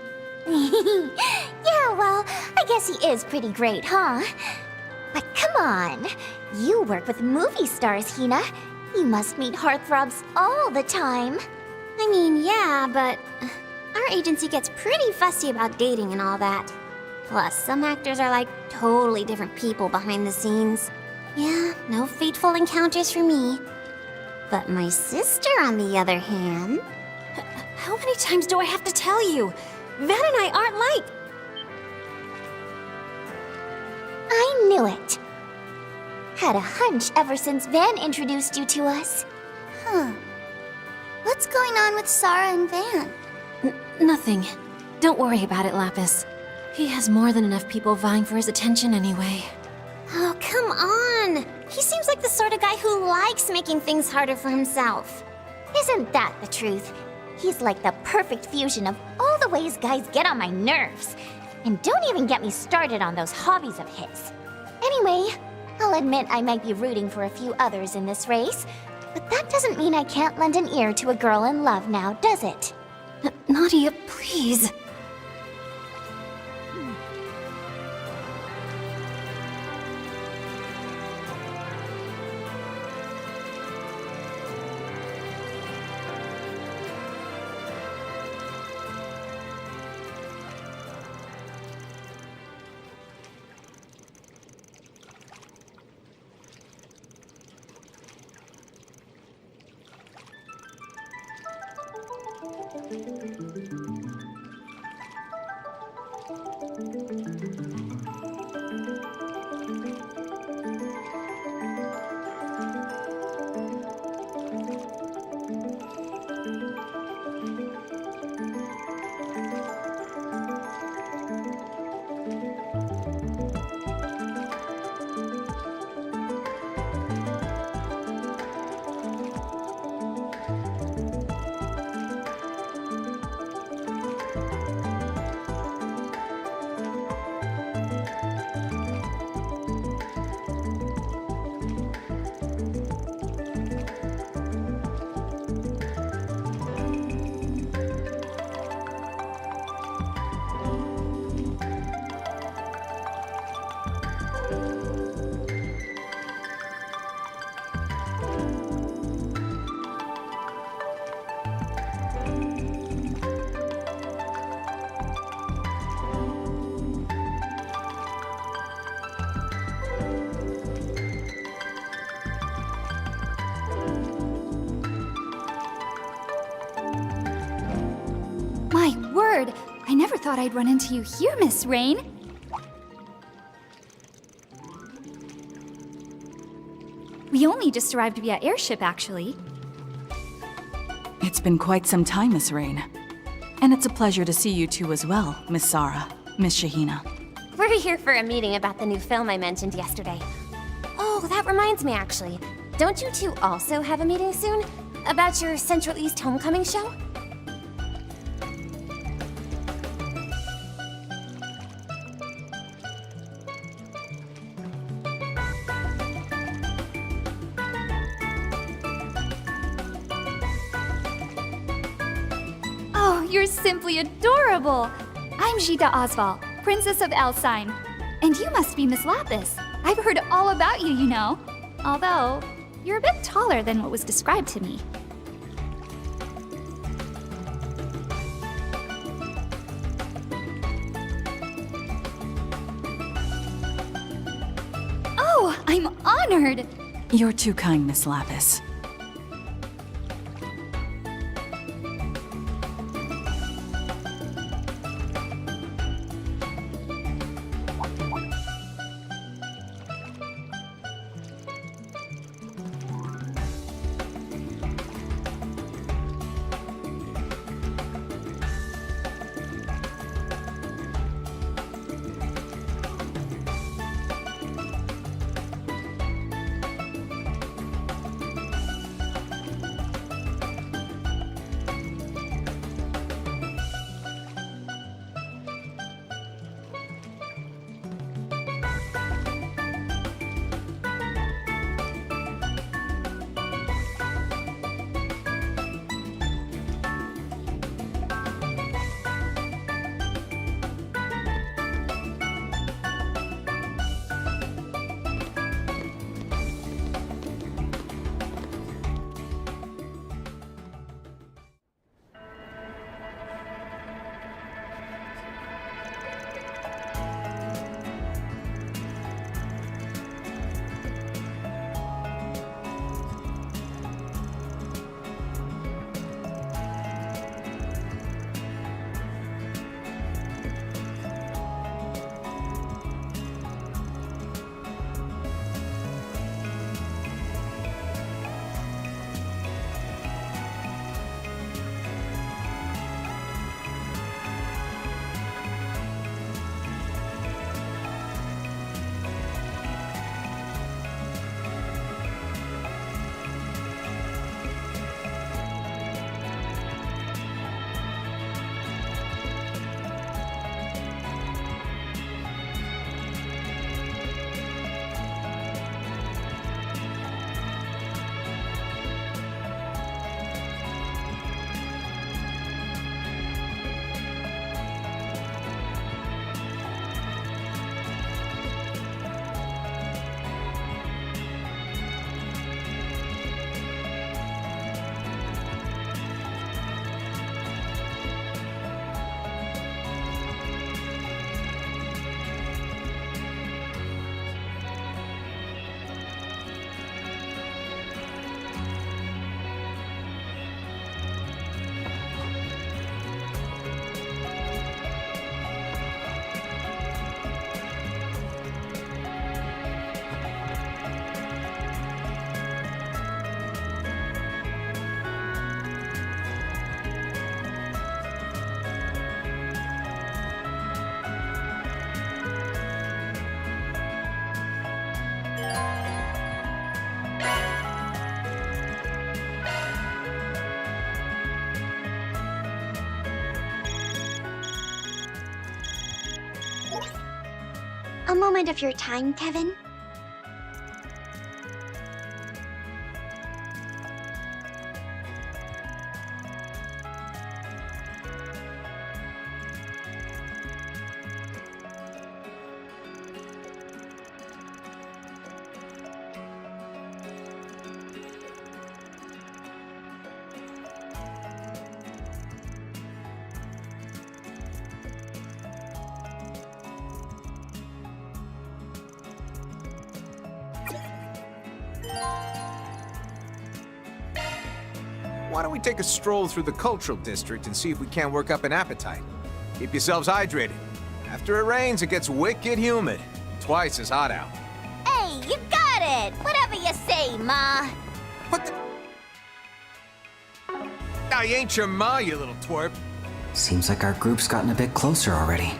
M: Yeah, well, I guess he is pretty great, huh? But come on. You work with movie stars, Hina. You must meet heartthrobs all the time. I mean, yeah, but our agency gets pretty fussy about dating and all that. Plus, some actors are like totally different people behind the scenes. Yeah, no fateful encounters for me. But my sister, on the other hand... How many times do I have to tell you? Van and I aren't like... I knew it. Had a hunch ever since Van introduced you to us. Huh. What's going on with Sarah and Van?
K: Nothing. Don't worry about it, Lapis. He has more than enough people vying for his attention anyway.
M: Oh, come on! He seems like the sort of guy who likes making things harder for himself. Isn't that the truth? He's like the perfect fusion of all the ways guys get on my nerves. And don't even get me started on those hobbies of his. Anyway, I'll admit I might be rooting for a few others in this race, but that doesn't mean I can't lend an ear to a girl in love now, does it?
K: Nadia, please.
S: My word! I never thought I'd run into you here, Miss Rain. We only just arrived via airship, actually.
L: It's been quite some time, Miss Rain. And it's a pleasure to see you two as well, Miss Sarah, Miss Shahina.
M: We're here for a meeting about the new film I mentioned yesterday. Oh, that reminds me, actually. Don't you two also have a meeting soon? About your Central East Homecoming show?
S: Oh, you're simply adorable! I'm Jita Osval, Princess of Elsyne. And you must be Miss Lapis. I've heard all about you, you know. Although, you're a bit taller than what was described to me. Oh, I'm honored!
L: You're too kind, Miss Lapis.
T: A moment of your time, Kevin?
N: Why don't we take a stroll through the cultural district and see if we can't work up an appetite? Keep yourselves hydrated. After it rains, it gets wicked humid. Twice as hot out.
M: Hey, you got it! Whatever you say, Ma.
N: I ain't your ma, you little twerp.
O: Seems like our group's gotten a bit closer already.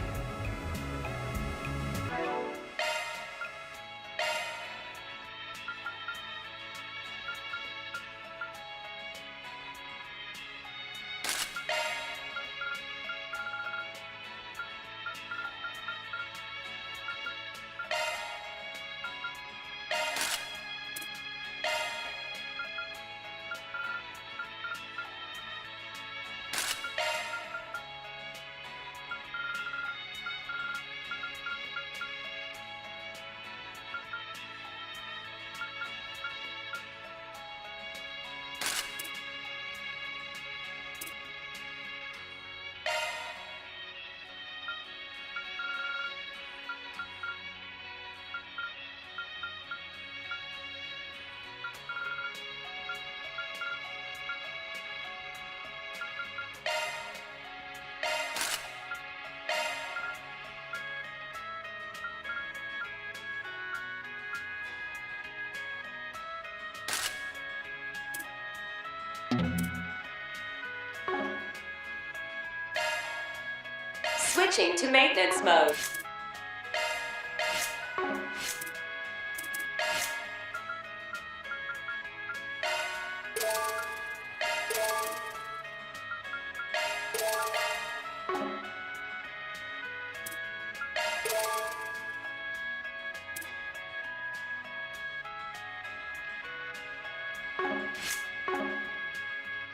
U: Switching to maintenance mode.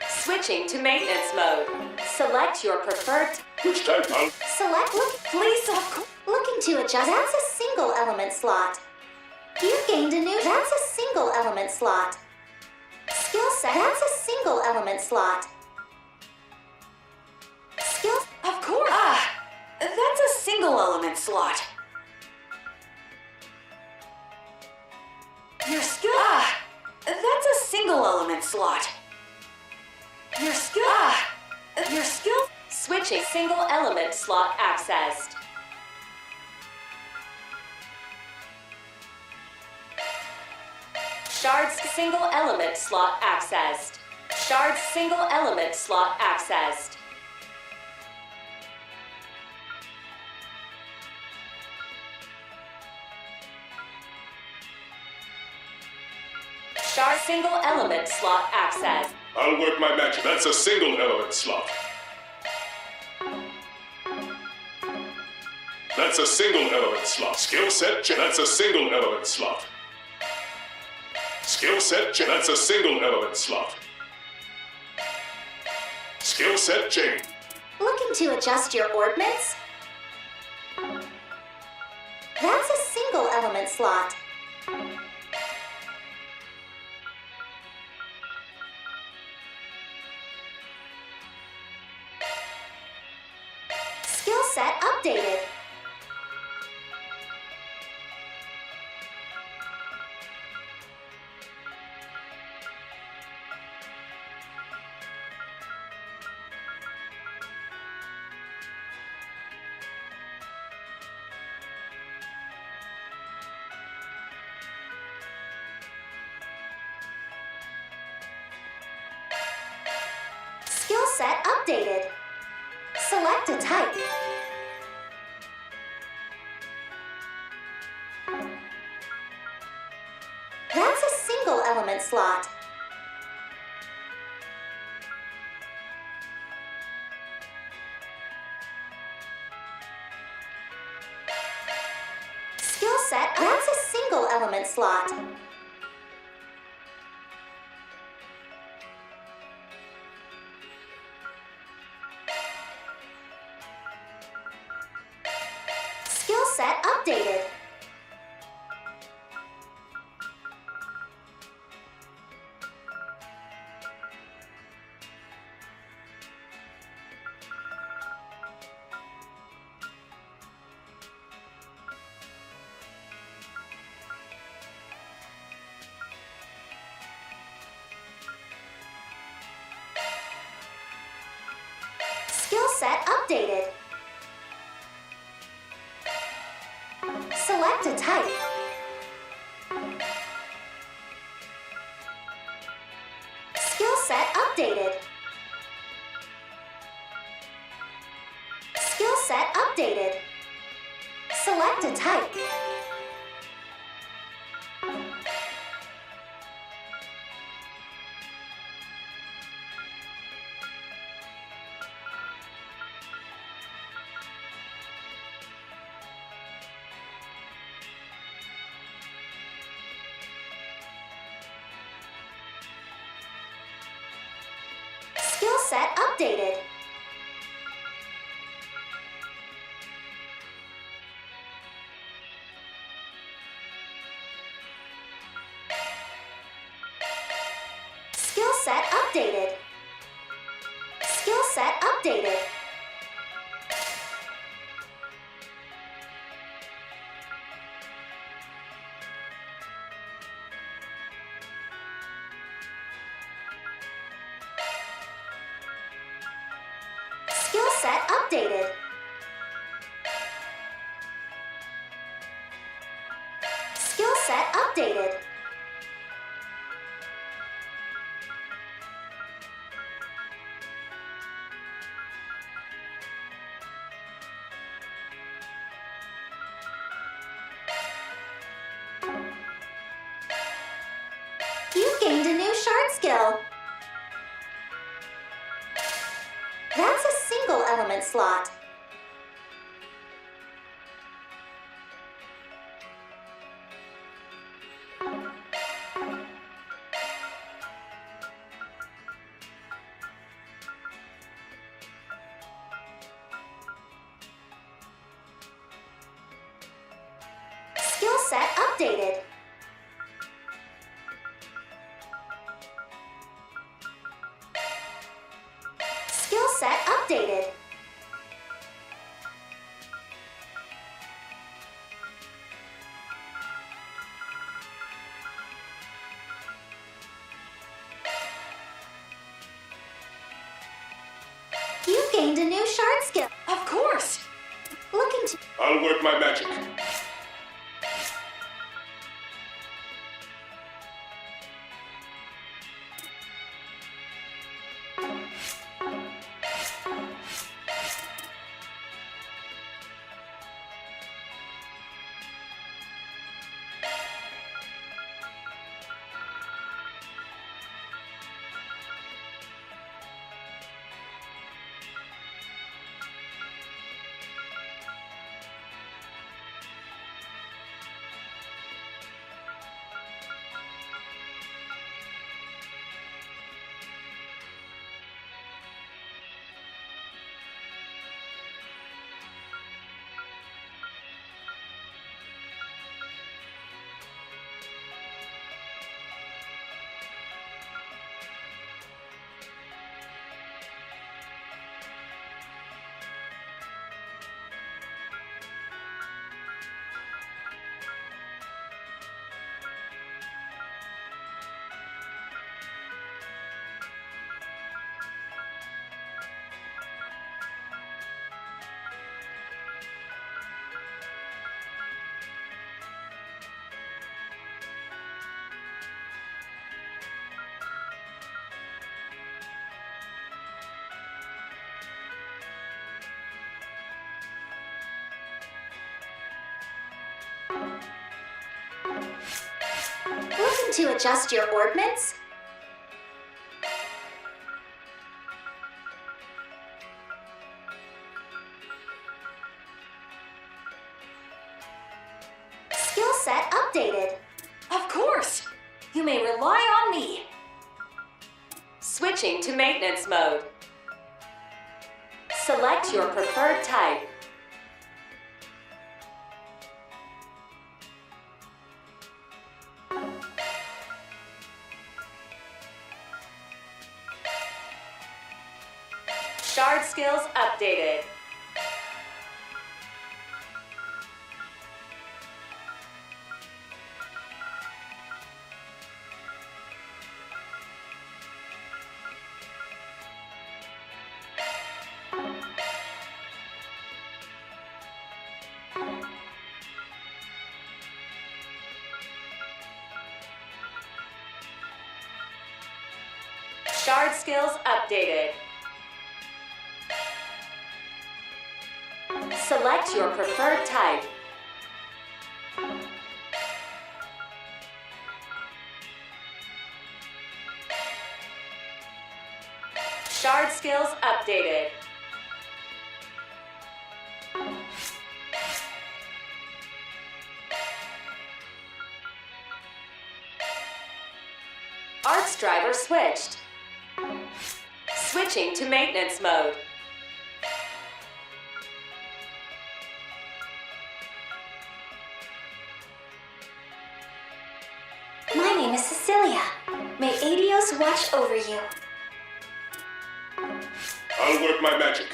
U: Switching to maintenance mode. Select your preferred.
H: Which type, Al?
T: Select
U: Please.
T: looking to adjust. That's a single element slot. You gained a new. That's a single element slot. Skill set. That's a single element slot. Skill.
U: Of course. That's a single element slot. Your skill. That's a single element slot. Your skill. Your skill. Switching single element slot accessed. Shards single element slot accessed. Shards single element slot accessed. Shard single element slot accessed.
H: I'll work my magic. That's a single element slot. That's a single element slot. Skill set check. That's a single element slot. Skill set check. That's a single element slot. Skill set change.
T: Looking to adjust your ordnance? That's a single element slot. Skill set updated. Skill set updated. Select a type. That's a single element slot. set, that's a single element slot. Skill set updated. Skill set updated. Select a type. Skill set updated. Skill set updated. Select a type. Skill set updated. Skill set updated. Skill set updated. Skill set updated. Skill set updated. You've gained a new shard skill. That's a single element slot. Skill set updated. Skill set updated. You've gained a new shard skill.
U: Of course!
T: Looking to...
H: I'll work my magic. Looking to adjust your ordnance? Skill
T: set updated.
U: Of course! You may rely on me. Switching to maintenance mode. Select your preferred type. Shard skills updated. Shard skills updated. Select your preferred type. Shard skills updated. Arts driver switched. Switching to maintenance mode.
T: My name is Cecilia. May Adios watch over you.
H: I'll work my magic.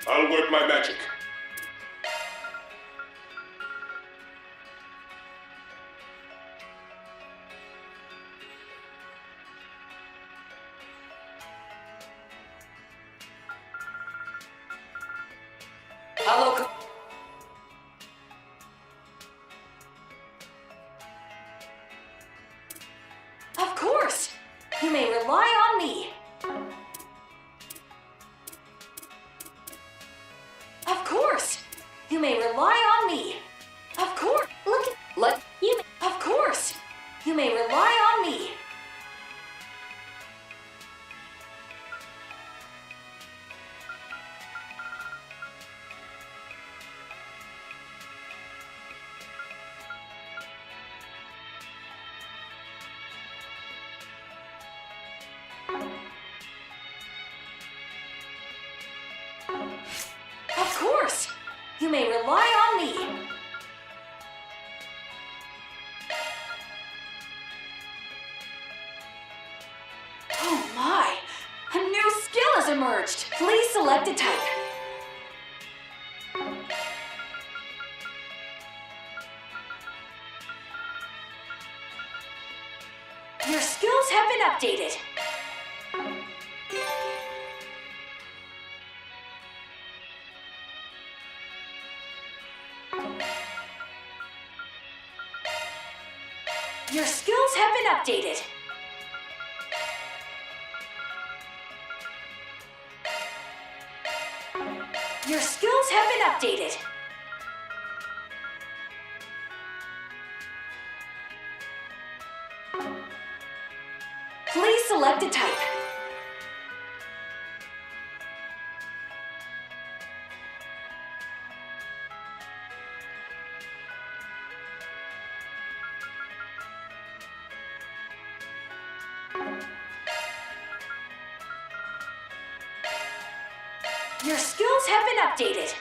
H: I'll work my magic.
U: Hello. Of course. You may rely on me. Of course. You may rely on me. Of course. Let you. Of course. You may rely on me. Of course. You may rely on me. Oh my! A new skill has emerged. Please select a type. Your skills have been updated. Your skills have been updated. Your skills have been updated. Please select a type. Your skills have been updated.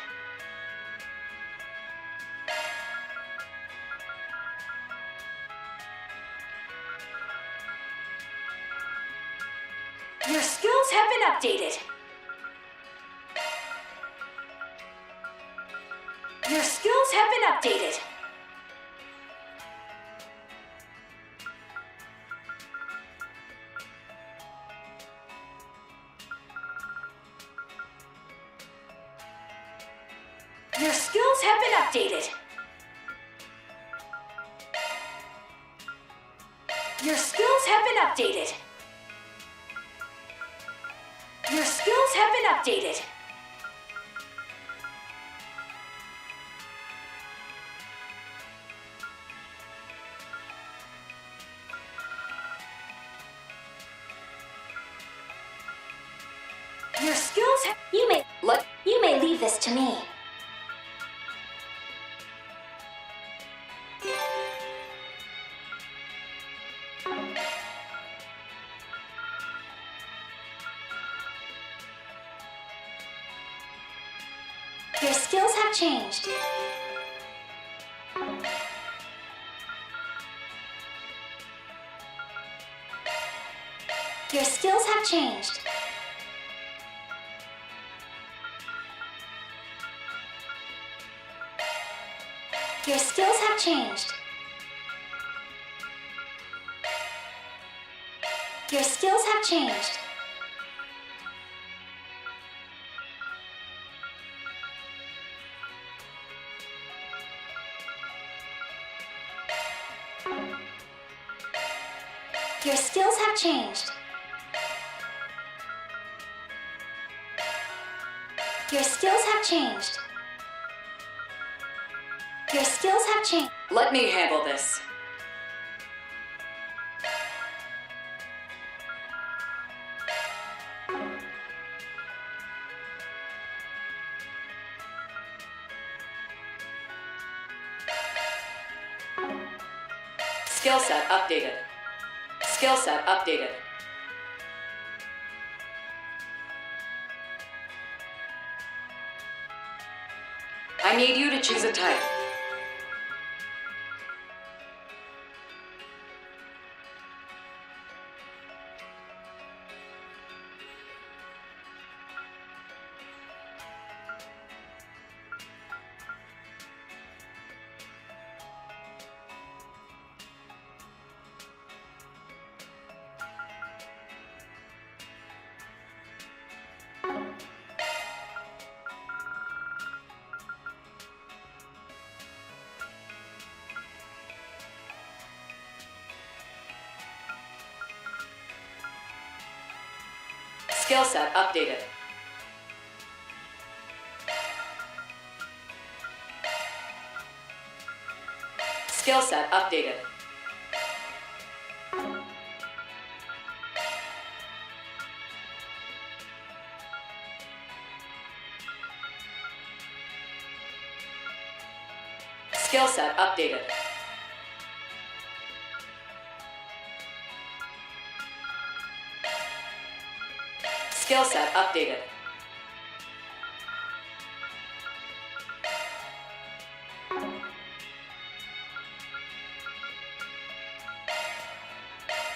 U: Your skills have been updated. Your skills have been updated. Your skills have been updated. Your skills have been updated. Your skills have been updated. Your skills have...
T: You may leave this to me. Your skills have changed. Your skills have changed. Your skills have changed. Your skills have changed. Your skills have changed. Your skills have changed. Your skills have changed.
U: Let me handle this. Skill set updated. Skill set updated. I need you to choose a type. Skill set updated. Skill set updated. Skill set updated. Skill set updated.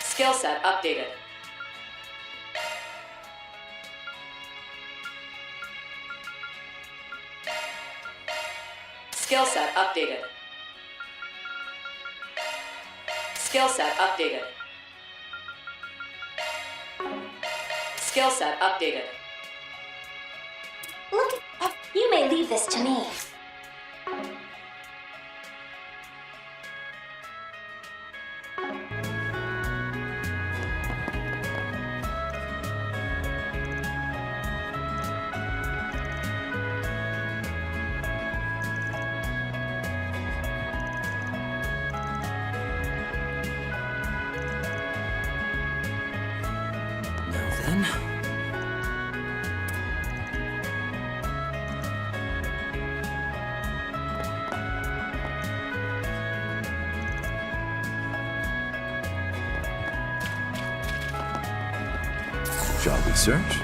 U: Skill set updated. Skill set updated. Skill set updated. Skill set updated.
T: Look, you may leave this to me.
P: Shall we search?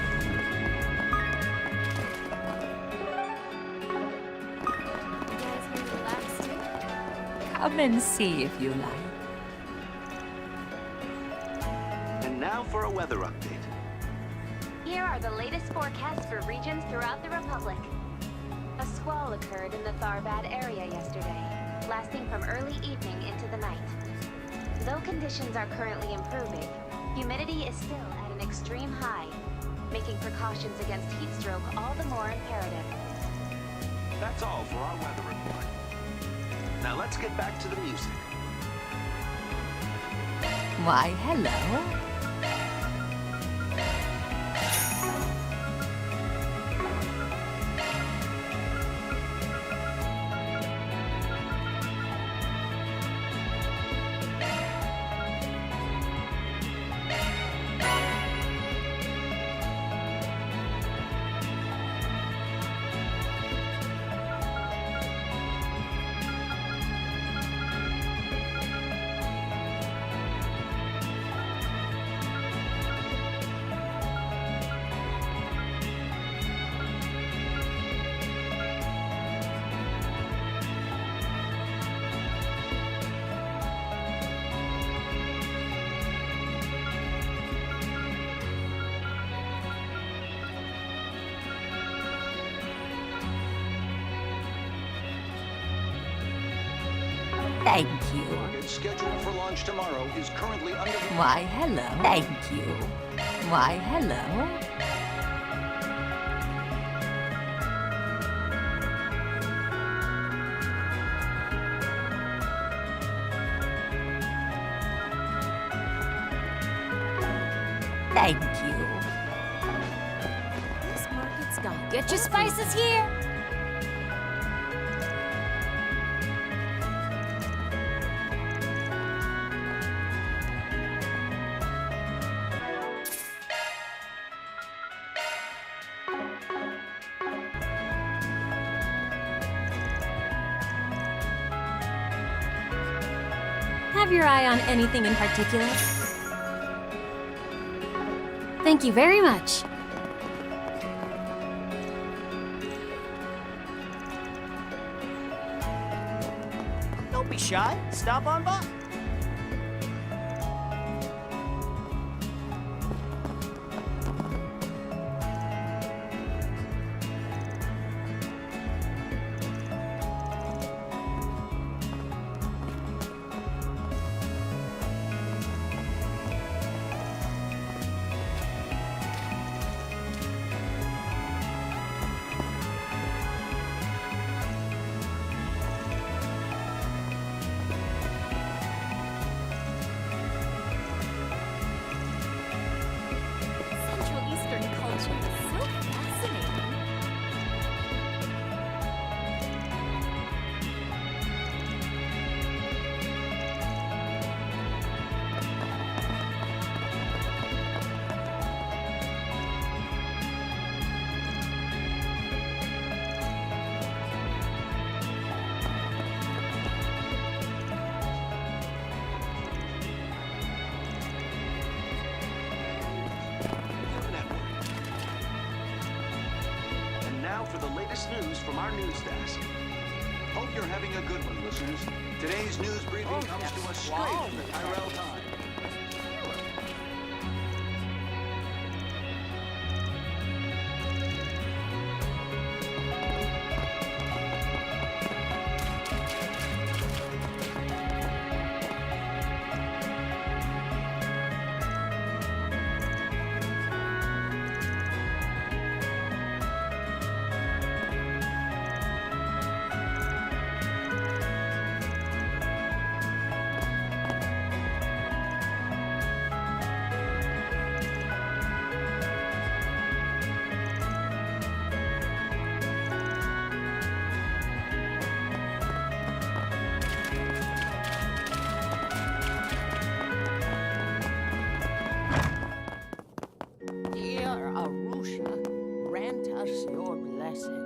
F: Come and see if you like.
B: And now for a weather update.
V: Here are the latest forecasts for regions throughout the Republic. A squall occurred in the Tharbad area yesterday, lasting from early evening into the night. Though conditions are currently improving, humidity is still at an extreme high, making precautions against heat stroke all the more imperative.
B: That's all for our weather report. Now let's get back to the music.
F: Why, hello. Thank you.
E: Its schedule for launch tomorrow is currently under.
F: Why, hello. Thank you. Why, hello. Thank you.
M: This market's got. Get your spices here.
K: Have your eye on anything in particular? Thank you very much.
I: Don't be shy. Stop on by.
M: Central Eastern culture is so fascinating.
E: And now for the latest news from our news desk. Hope you're having a good one, listeners. Today's news briefing comes to us straight from the Tyrell Times.
G: Dear Arusha, grant us your blessing.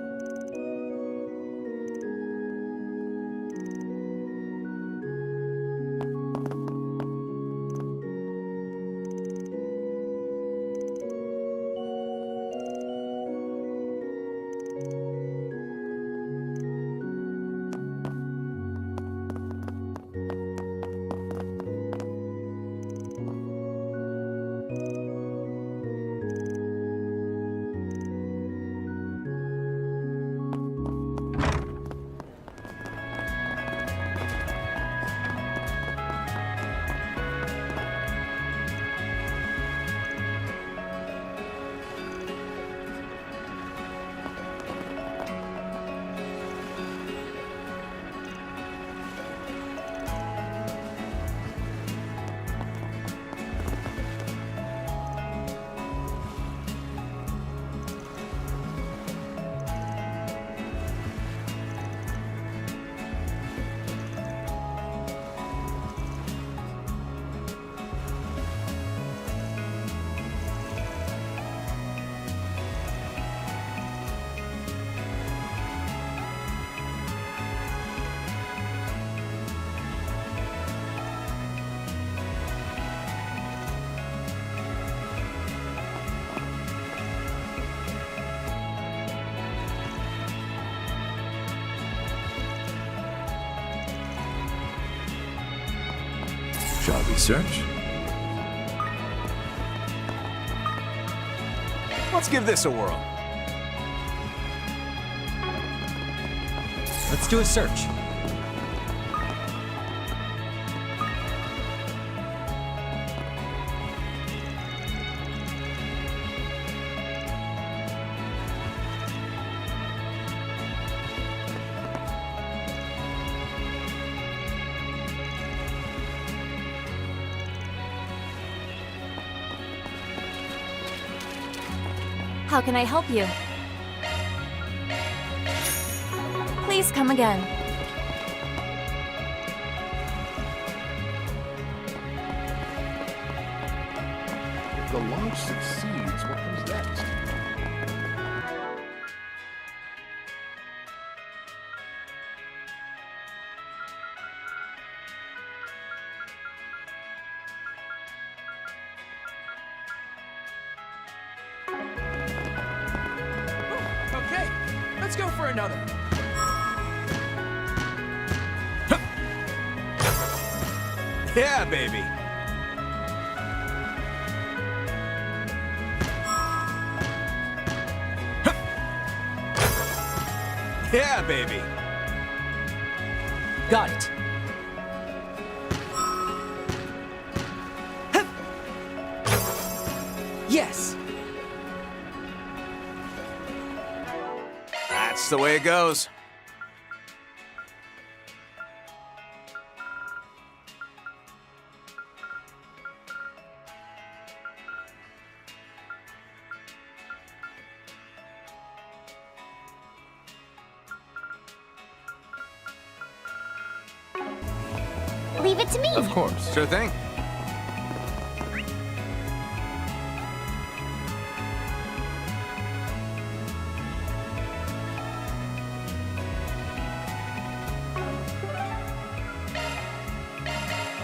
P: Research?
N: Let's give this a whirl.
O: Let's do a search.
M: How can I help you? Please come again.
H: If the launch succeeds, what comes next?
I: Okay, let's go for another.
N: Yeah, baby. Yeah, baby.
O: Got it. Yes.
N: That's the way it goes.
T: Leave it to me.
N: Of course. Sure thing.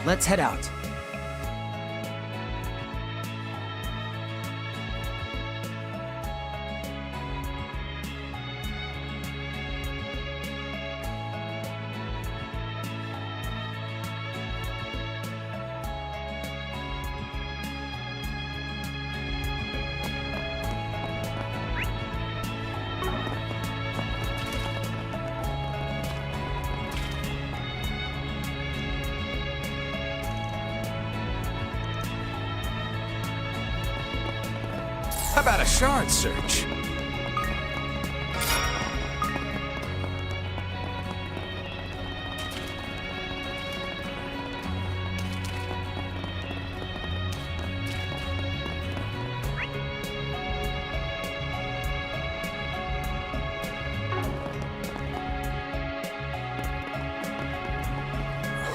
O: Let's head out.
N: How about a shard search?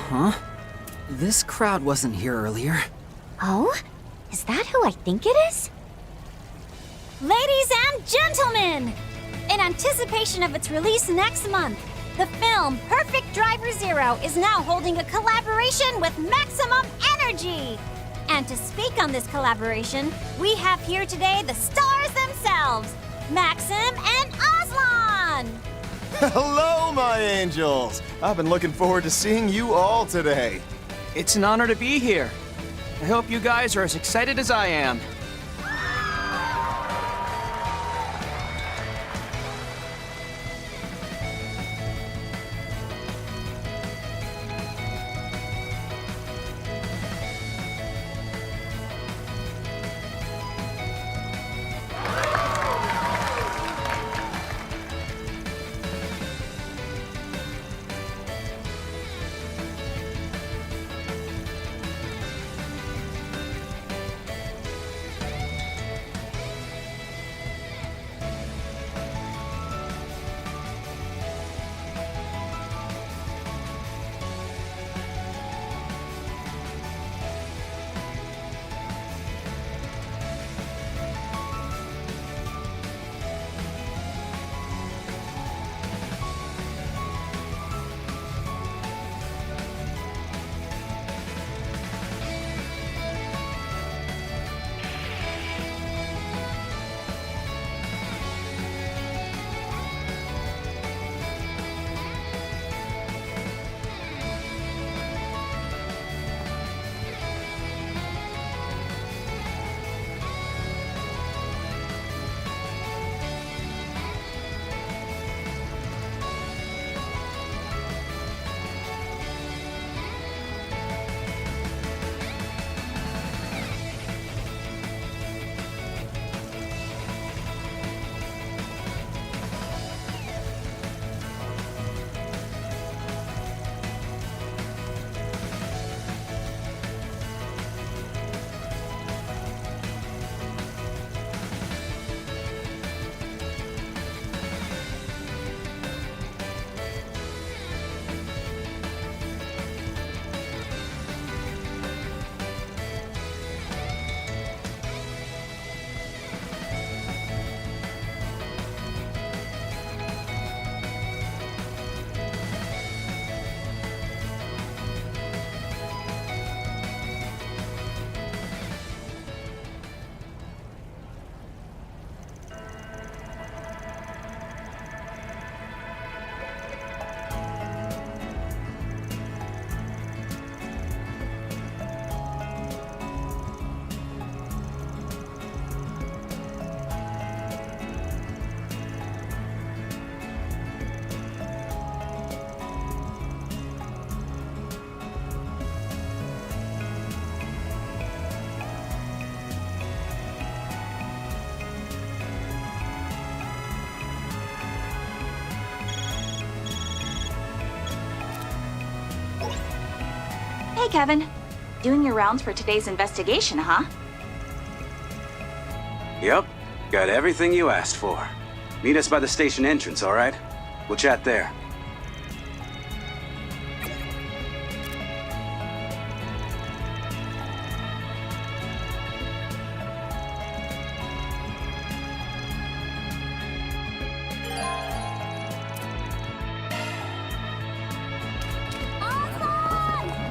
O: Huh? This crowd wasn't here earlier.
M: Oh? Is that who I think it is? Ladies and gentlemen! In anticipation of its release next month, the film Perfect Driver Zero is now holding a collaboration with Maximum Energy! And to speak on this collaboration, we have here today the stars themselves, Maxim and Aslan!
A: Hello, my angels! I've been looking forward to seeing you all today.
I: It's an honor to be here. I hope you guys are as excited as I am.
U: Kevin. Doing your rounds for today's investigation, huh?
D: Yep. Got everything you asked for. Meet us by the station entrance, all right? We'll chat there.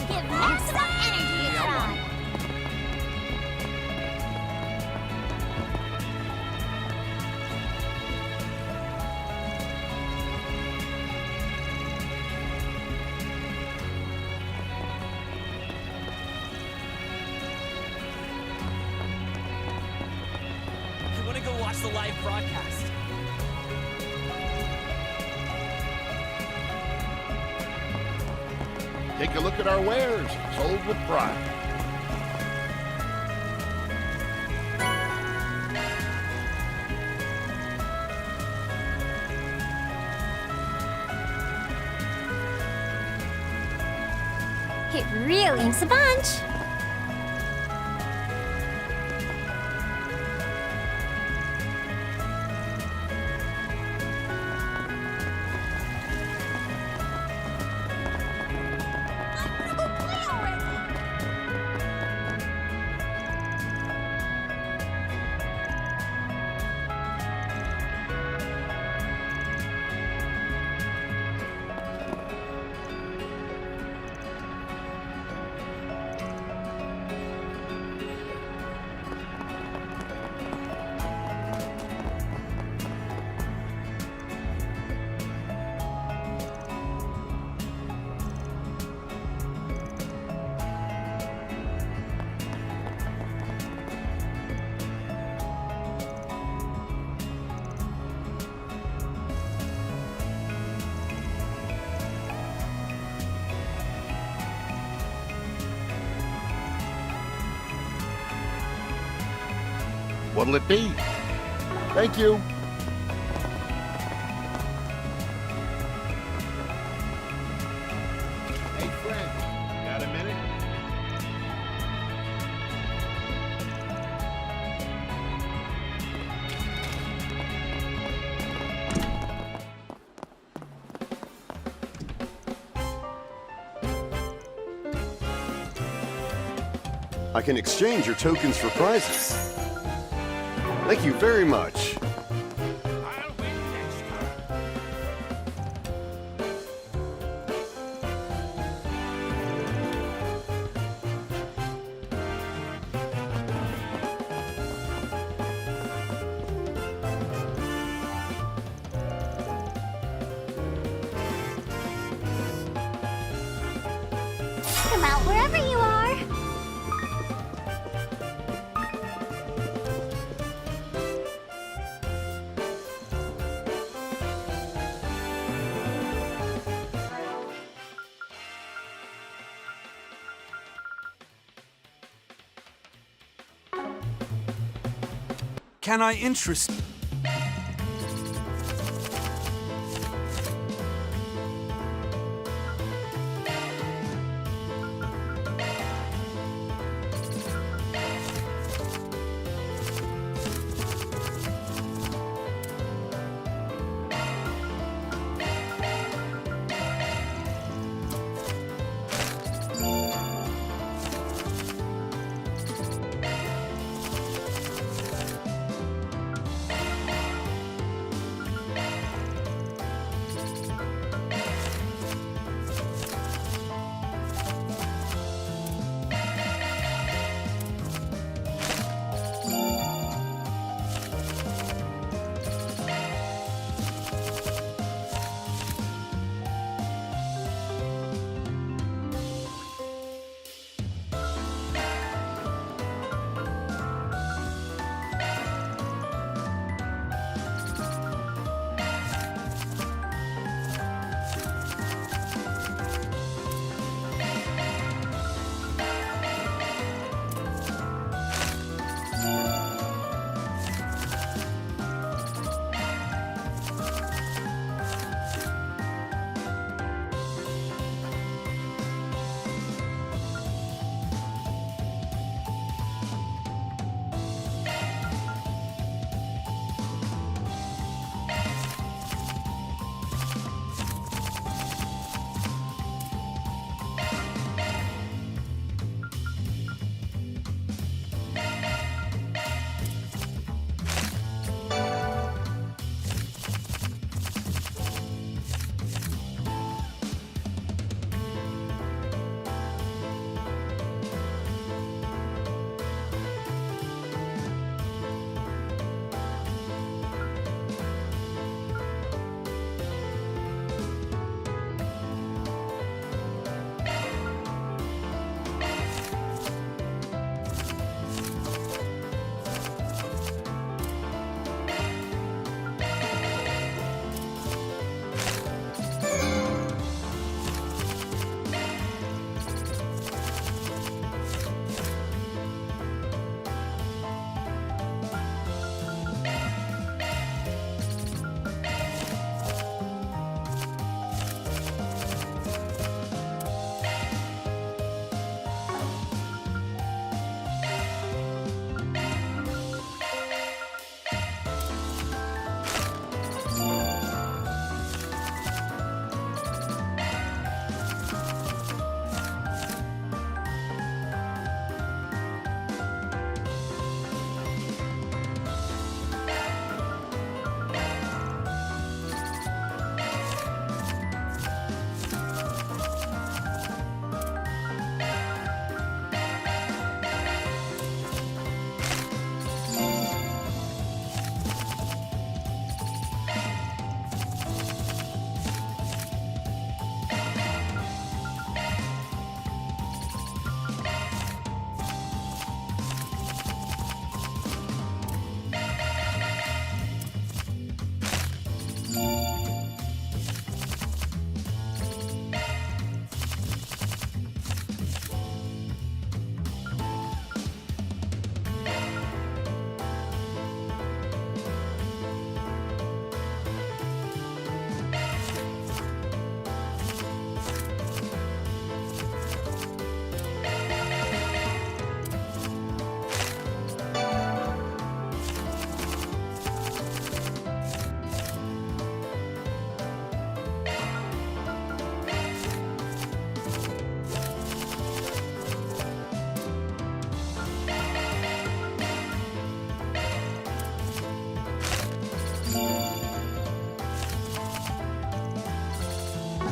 M: Give Max some energy a try.
I: I want to go watch the live broadcast.
J: Take a look at our wares, sold with pride.
M: It really is a bunch.
J: What'll it be? Thank you. Hey, friend, got a minute?
A: I can exchange your tokens for prizes. Thank you very much.
M: Come out wherever you are.
W: Can I interest...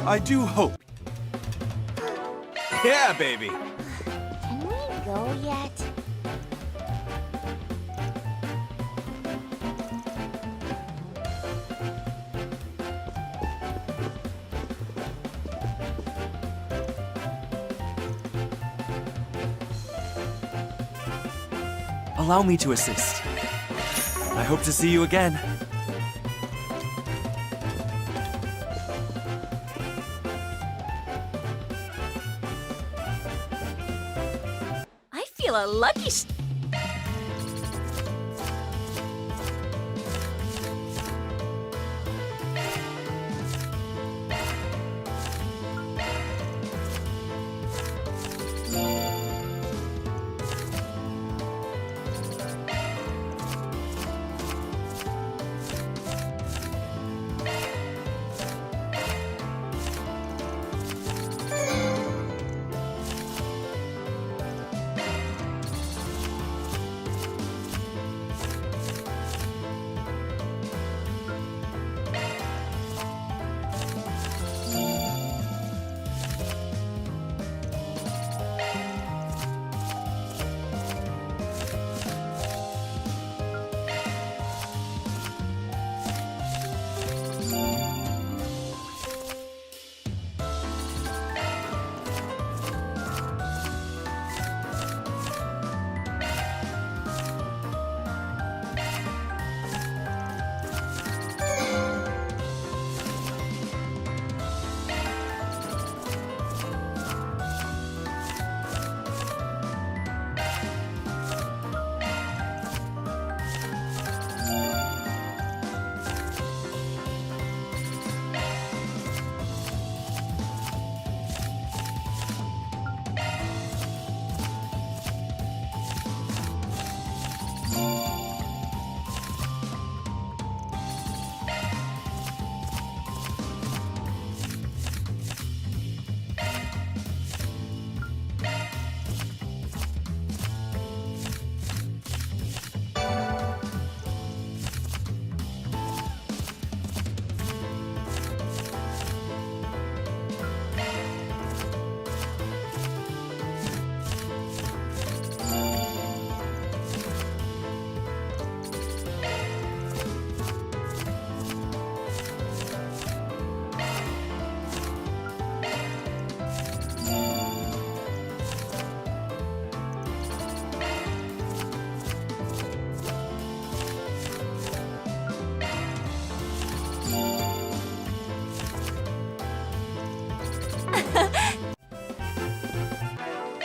W: I do hope.
N: Yeah, baby.
T: Can we go yet?
C: Allow me to assist. I hope to see you again.
M: I feel a lucky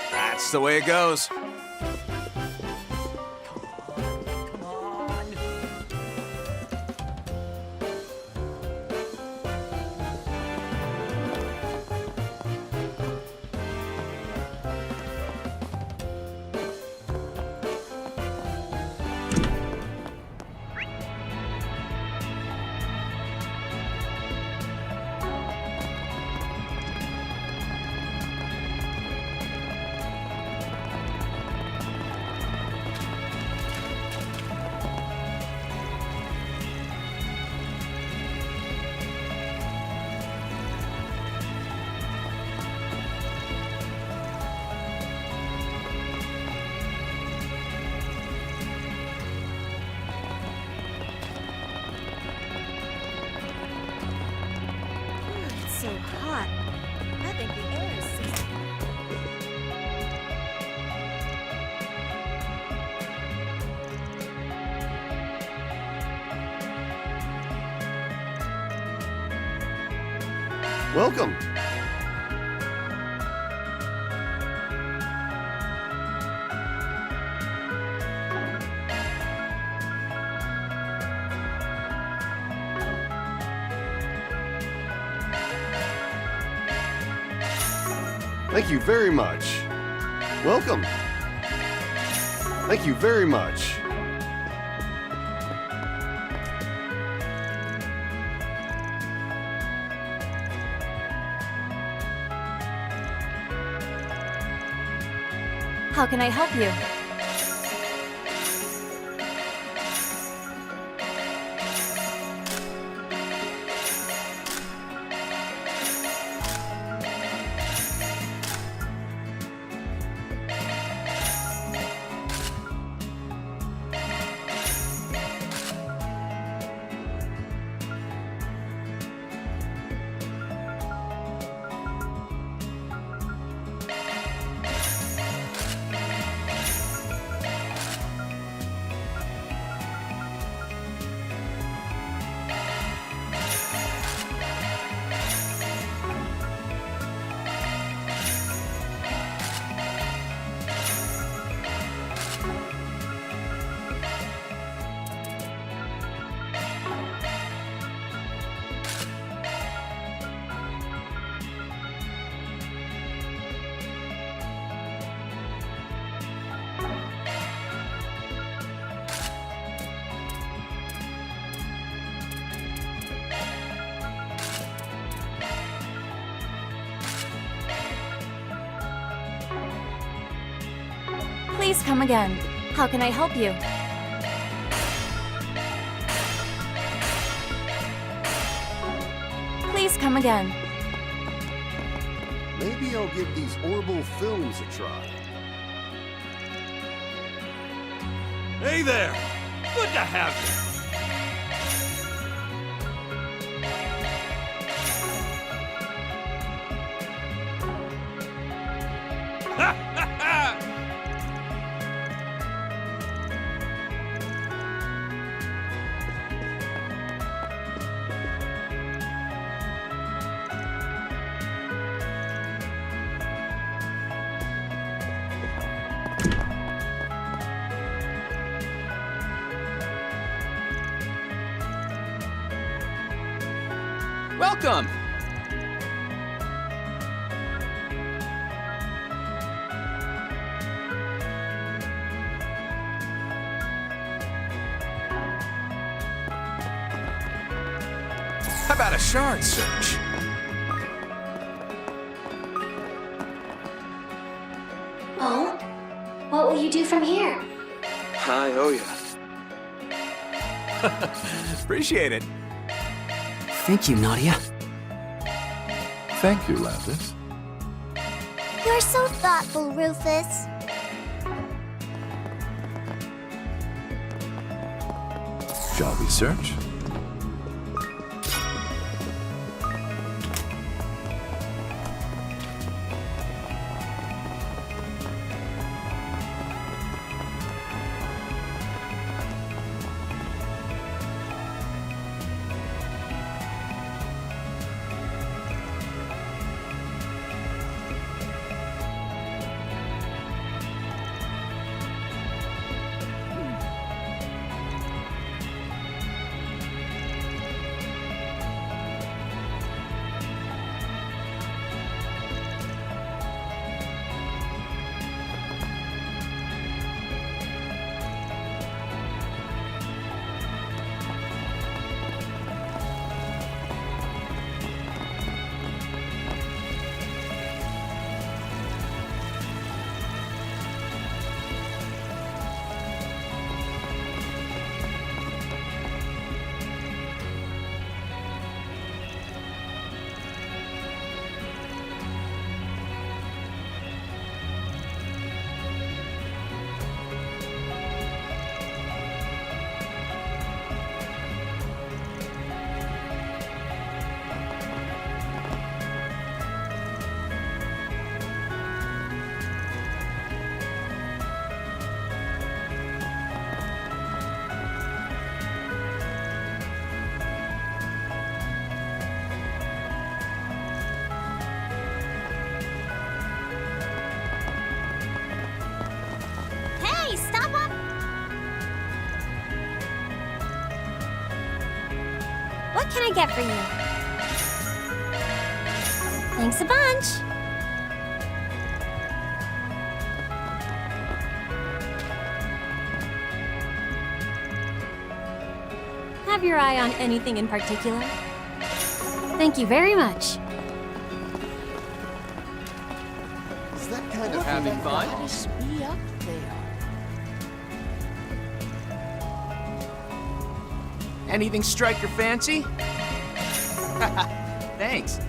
N: That's the way it goes.
K: So hot. I think the air is sizzling.
A: Welcome. Thank you very much. Welcome. Thank you very much.
M: How can I help you?
L: Please come again. How can I help you? Please come again.
J: Maybe I'll give these Orbital films a try.
B: Hey there! Good to have you!
I: Welcome! How about a shard search?
T: Oh? What will you do from here?
N: I owe you. Appreciate it.
O: Thank you, Nadia.
P: Thank you, Lapis.
M: You're so thoughtful, Rufus.
P: Shall we search?
M: Hey, stop up! What can I get for you? Thanks a bunch. Have your eye on anything in particular? Thank you very much.
J: Is that kind of
I: Having fun?
G: Goddess be up there.
I: Anything strike your fancy? Thanks.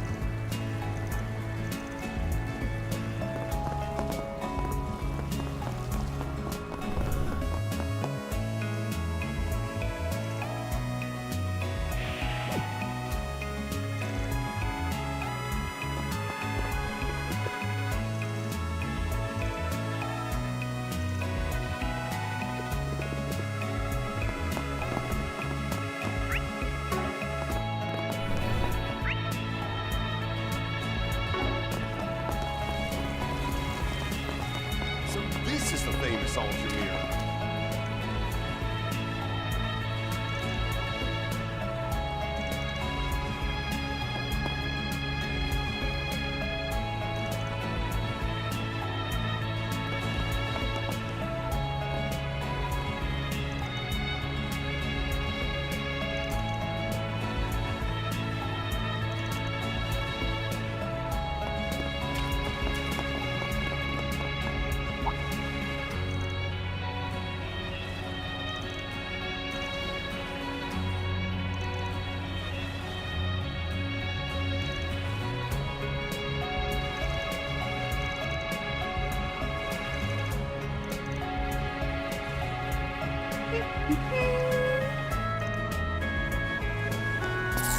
J: So this is the famous Altamir.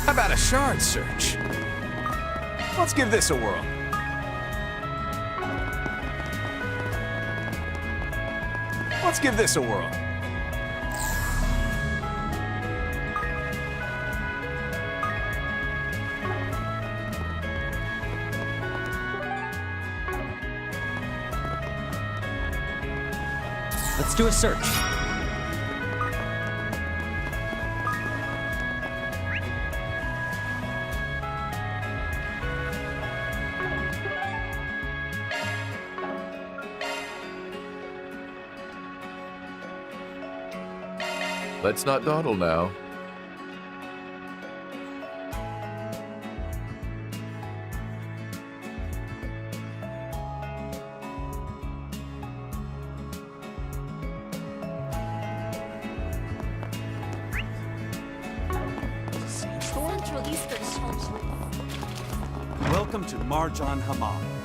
N: How about a shard search? Let's give this a whirl. Let's give this a whirl.
O: Let's do a search.
P: Let's not dawdle now.
U: Central Eastern
W: Welcome to Marjan Hammam.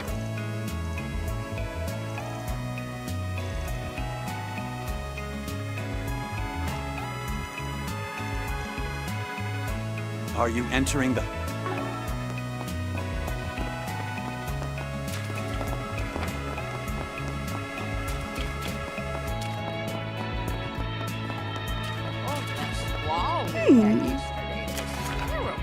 W: Are you entering the...
G: Wow, yesterday was terrible.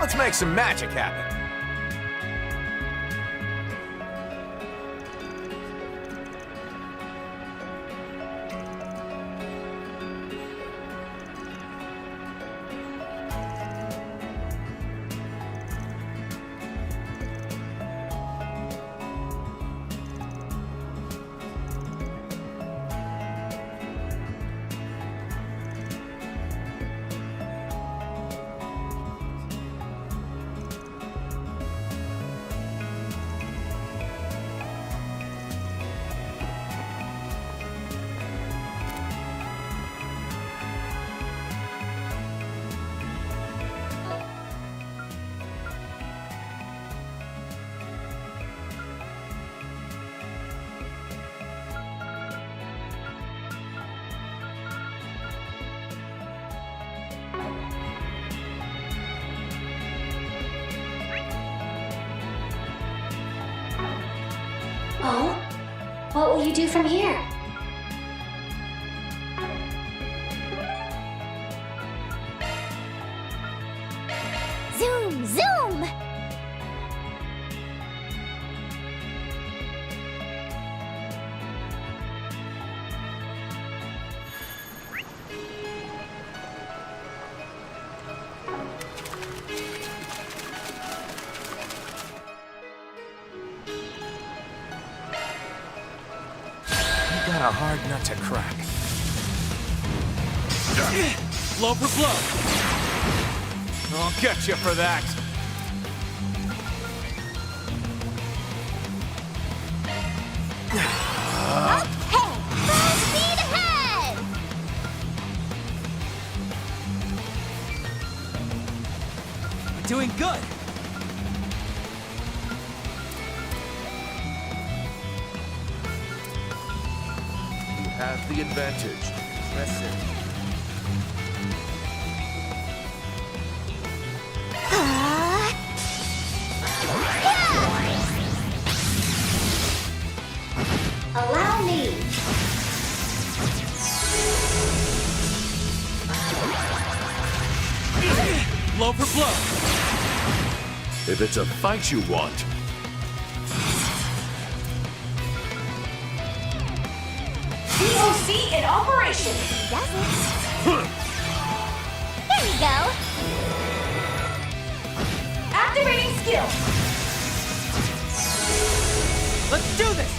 N: Let's make some magic happen.
T: Oh? What will you do from here?
M: Zoom, zoom!
N: You got a hard nut to crack.
I: Blow for blow. I'll get you for that.
M: Okay, full speed ahead!
I: You're doing good.
J: You have the advantage. Impressive.
T: Allow me.
I: Blow for blow.
J: If it's a fight you want,
U: DOC in operation.
M: Does it? There you go.
U: Activating skill.
I: Let's do this.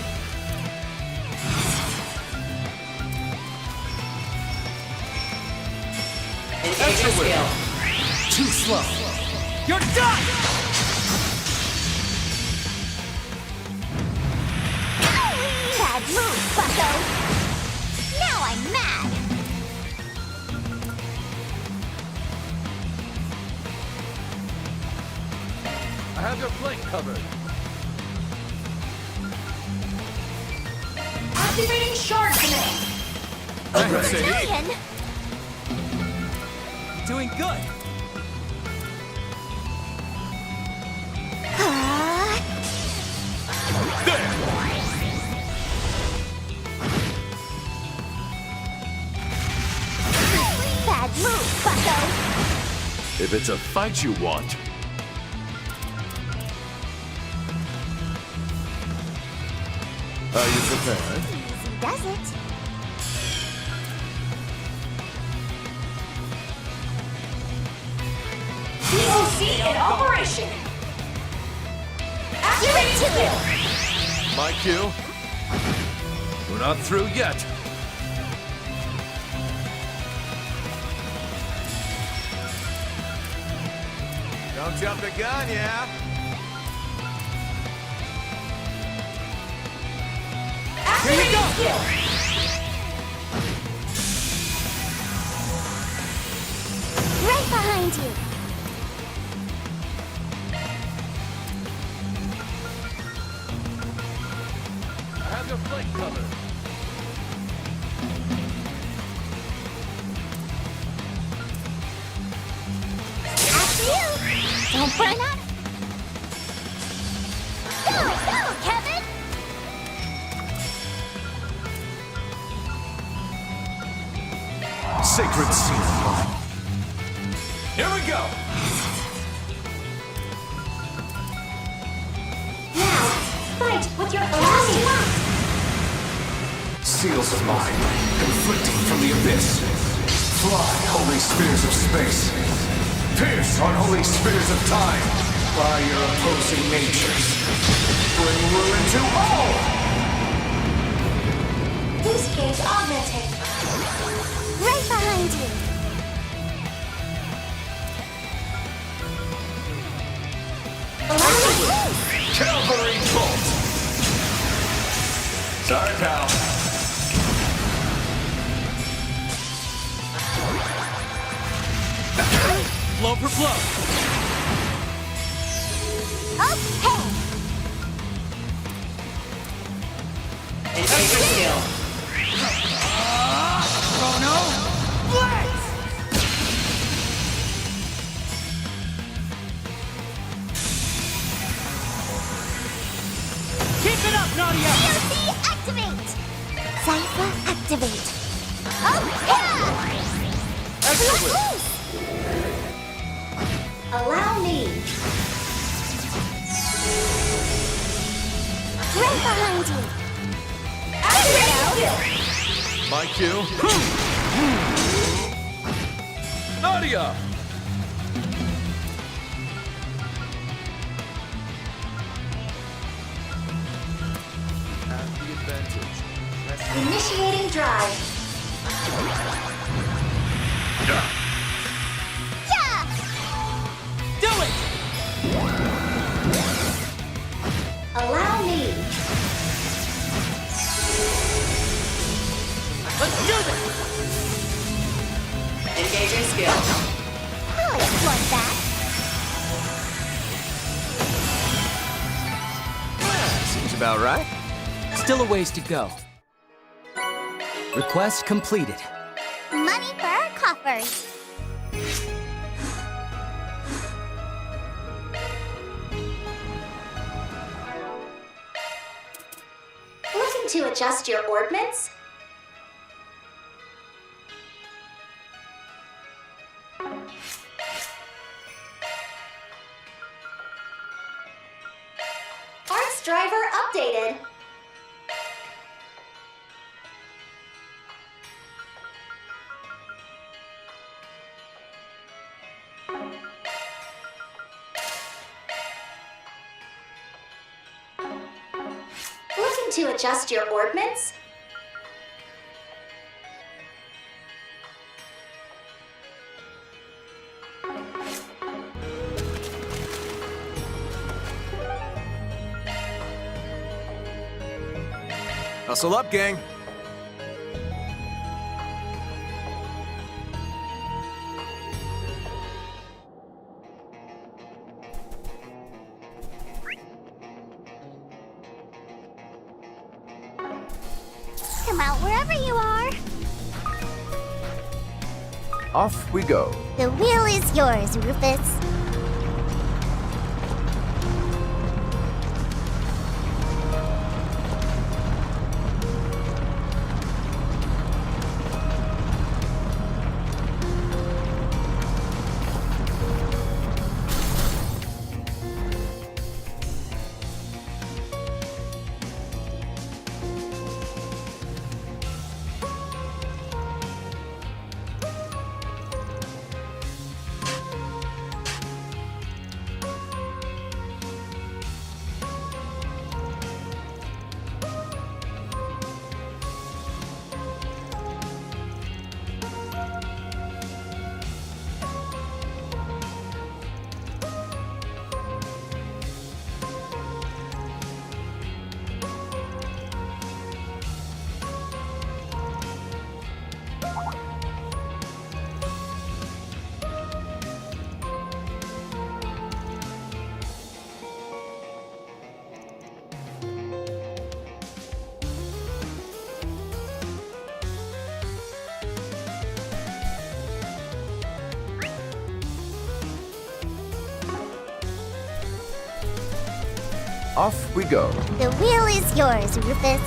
U: Engaging skill.
I: Too slow. You're done!
M: Bad move, bucko! Now I'm mad!
J: I have your flank covered.
U: Activating shard command.
M: Julian!
I: Doing good.
M: Bad move, bucko!
J: If it's a fight you want, are you prepared?
M: Does it?
U: DOC in operation. Activating skill.
J: My cue. We're not through yet.
N: Don't jump the gun, yeah?
U: Activating skill.
M: Right behind you!
J: I have your flank covered.
M: After you! Don't burn up! Go, go, Kevin!
N: Sacred seal. Here we go.
J: seals of mine, conflicting from the abyss. Fly, holy spears of space. Pierce, unholy spears of time. By your opposing natures. Bring ruin to all!
T: Boost gauge augmented. Right behind you.
J: Cavalry bolt! Sorry, pal.
I: Blow for blow.
T: Okay.
U: Engage your skill.
I: Chrono, blitz! Keep it up, Nadia!
T: POC activate. Cypher activate. Oh, yeah! Allow me. Right behind you.
A: My cue.
J: Nadia!
A: Have the advantage.
T: Initiating drive.
J: Yeah.
I: Do it!
T: Allow me.
I: Let's do this!
U: Engaging skill.
T: I'll explore that.
N: Seems about right.
I: Still a ways to go.
O: Request completed.
T: Money for our coffers. Looking to adjust your ordnance? Arts driver updated. Looking to adjust your ordnance?
N: Hustle up, gang.
T: Come out wherever you are.
P: Off we go.
T: The wheel is yours, Rufus.
P: Off we go.
T: The wheel is yours, Rufus.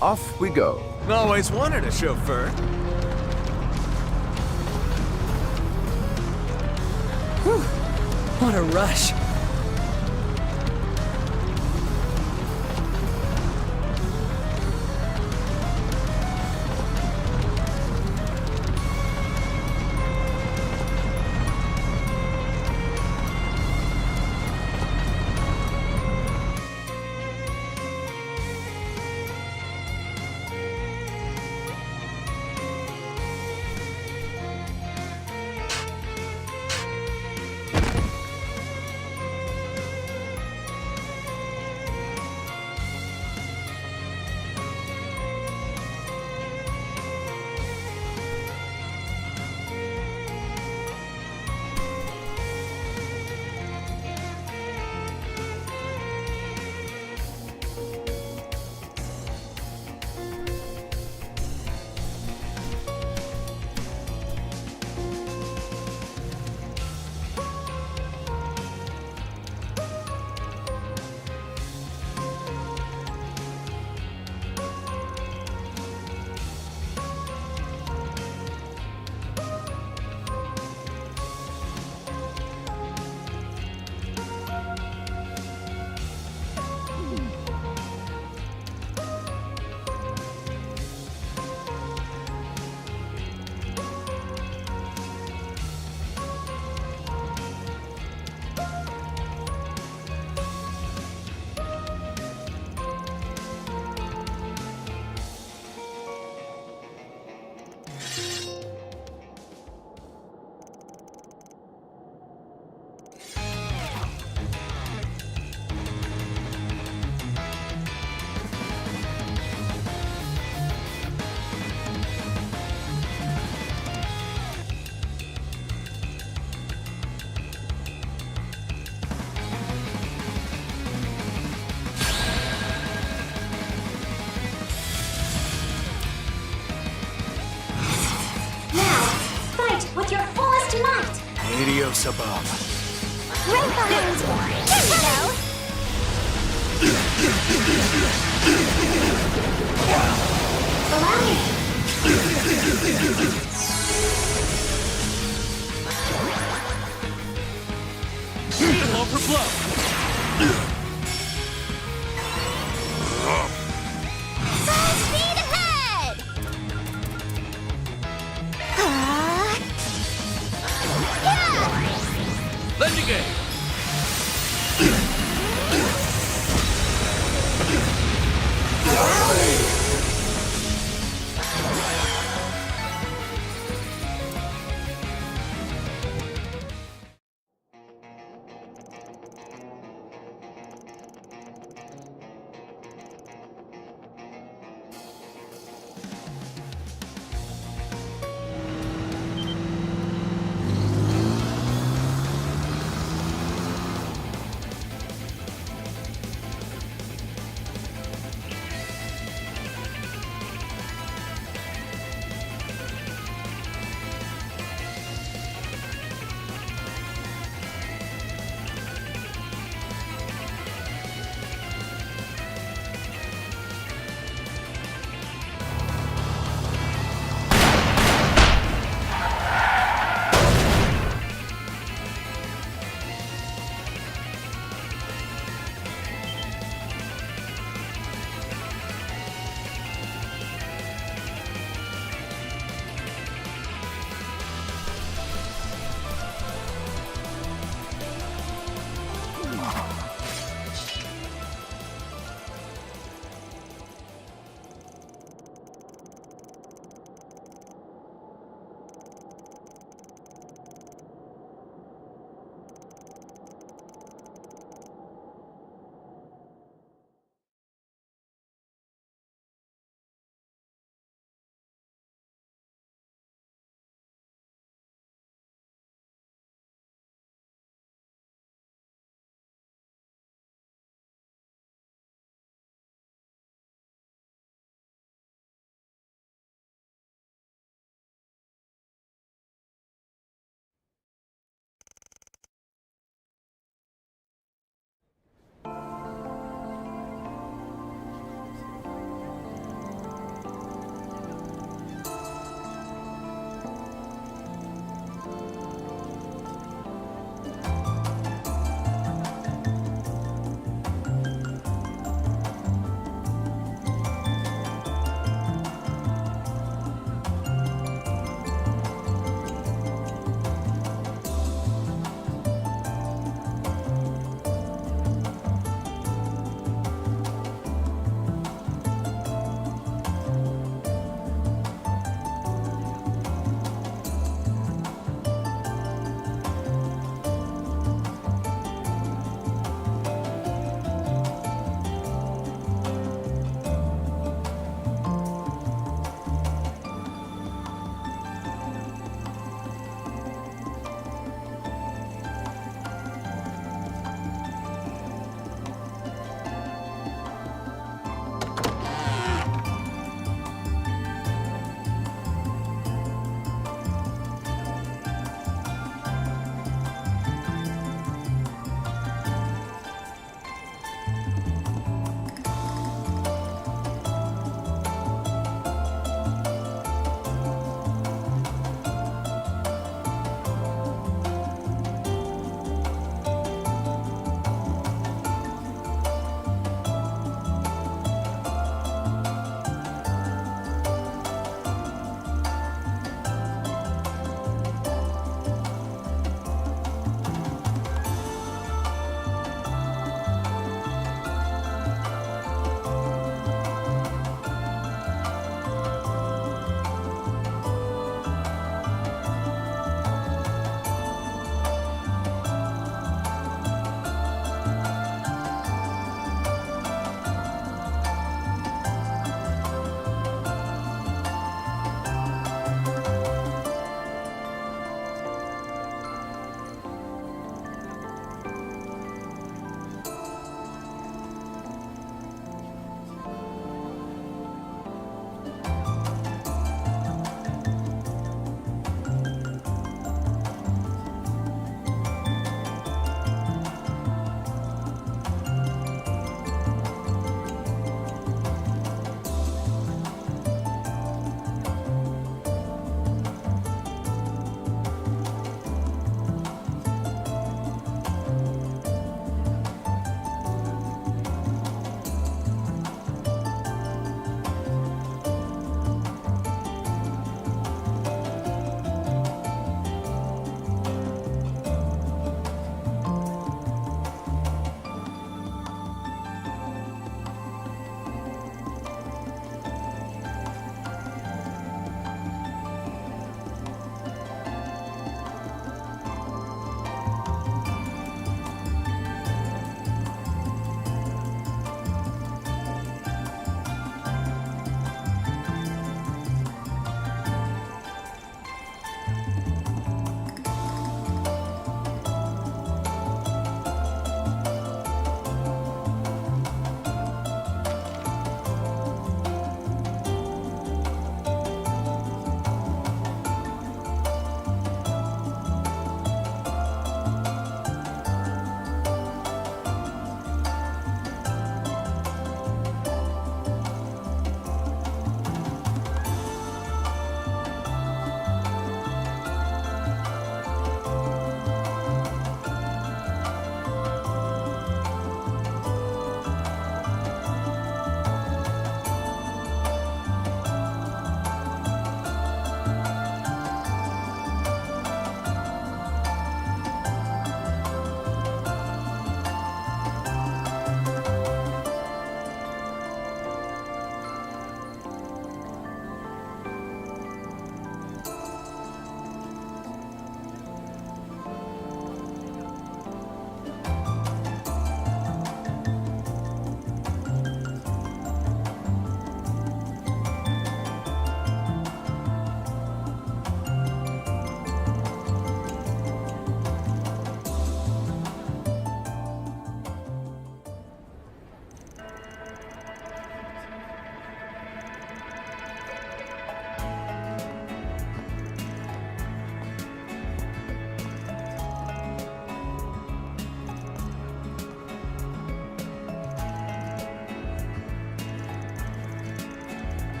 P: off we go.
N: Always wanted a chauffeur.
C: Whew. What a rush.
T: With your fullest might!
B: Adios above.
T: Right behind you! There you go! Allow me!
B: Blow for blow.
T: Full speed ahead!
B: Legendary!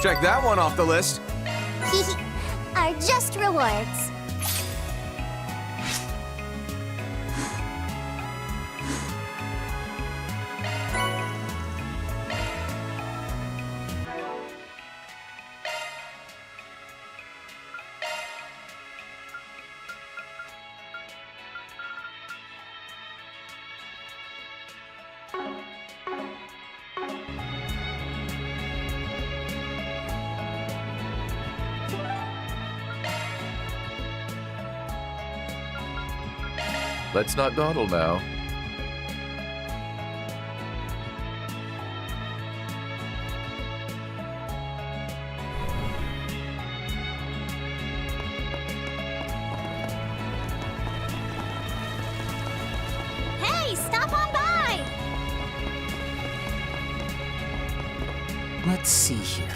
N: Check that one off the list.
M: Are just rewards.
P: Let's not dawdle now.
M: Hey, stop on by!
O: Let's see here.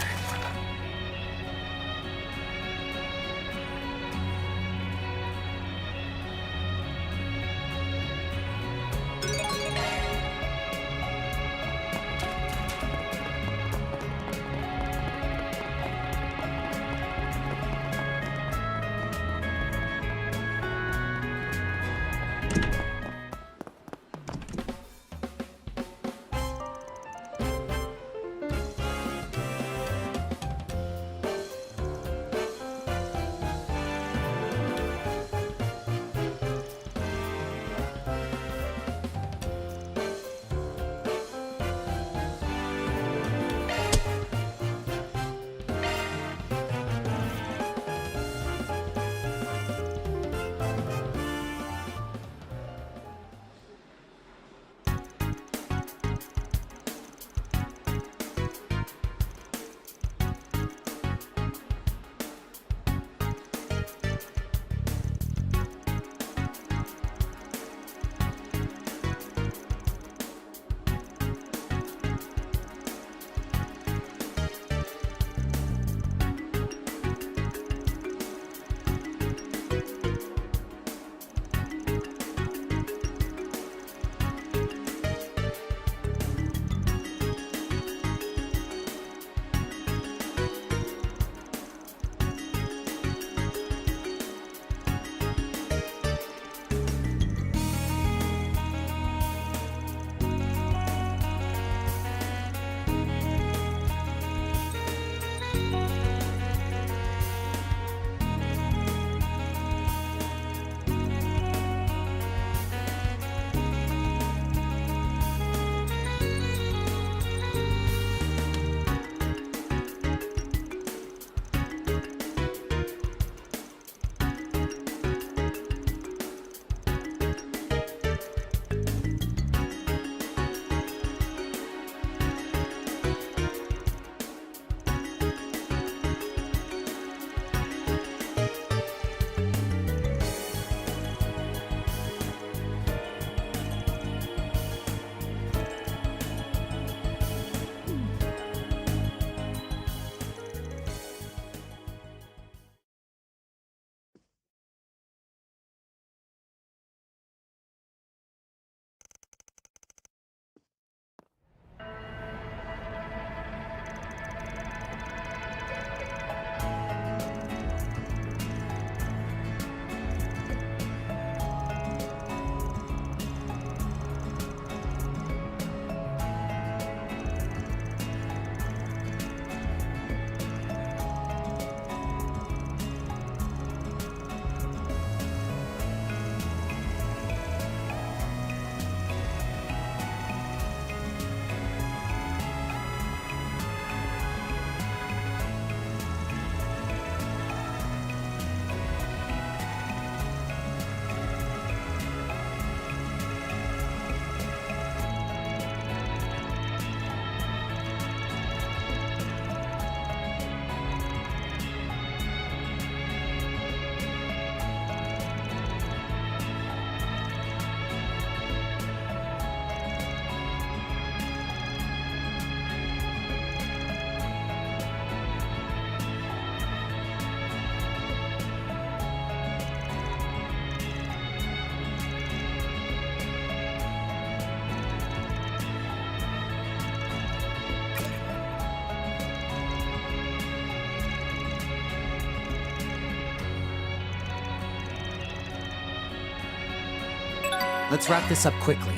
O: Let's wrap this up quickly.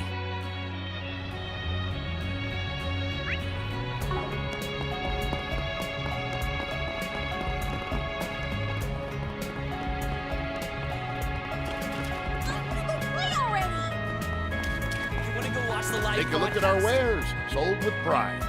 Q: Take a look at our wares, sold with pride.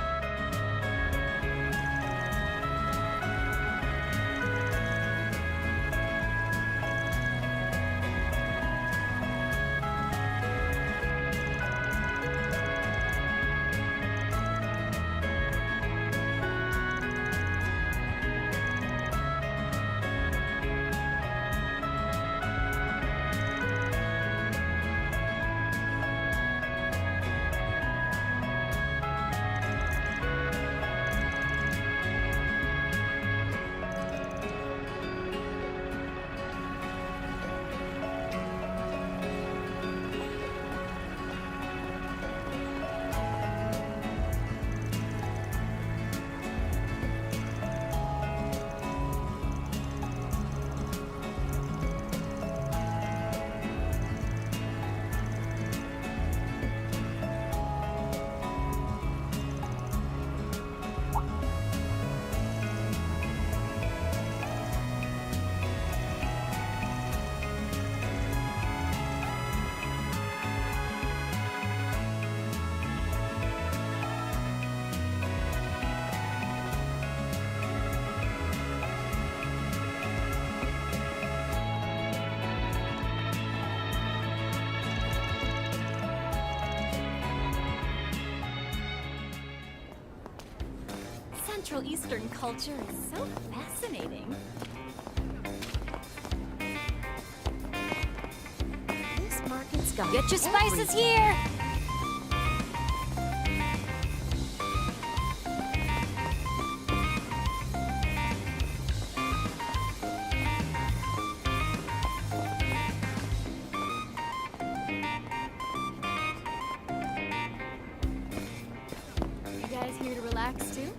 F: Central Eastern culture is so fascinating.
M: This market's got Get your spices here!
F: You guys here to relax too?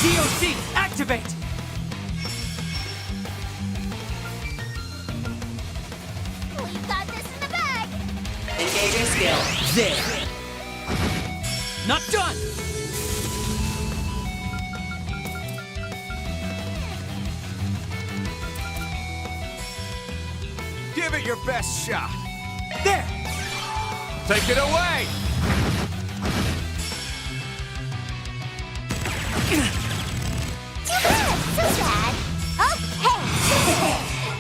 I: DOC, activate! skill. There. Not done!
N: Give it your best shot. There! Take it away!
T: Okay!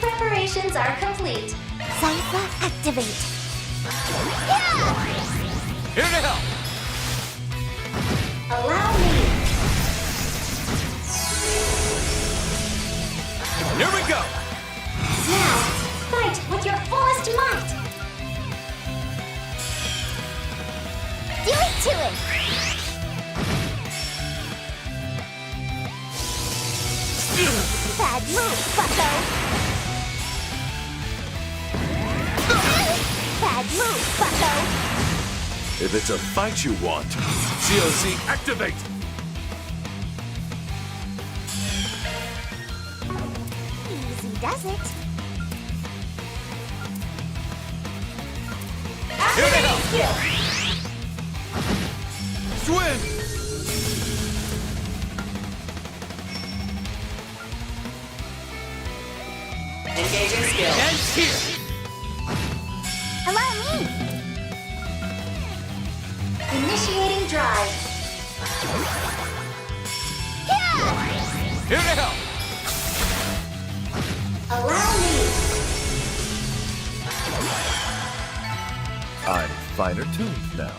T: Preparations are complete. Zypha, activate.
N: Here to help!
T: Allow me.
N: Here we go!
T: Now, fight with your fullest might. Do it to him. Bad move, bucko. Bad move, bucko.
J: If it's a fight you want, COC activate!
T: Easy does it.
N: Here to help!
T: Skill.
N: Swim!
I: Engaging skill.
N: And here!
T: Allow me. Initiating drive.
N: Here to help!
T: Allow me.
P: I'm finer tuned now.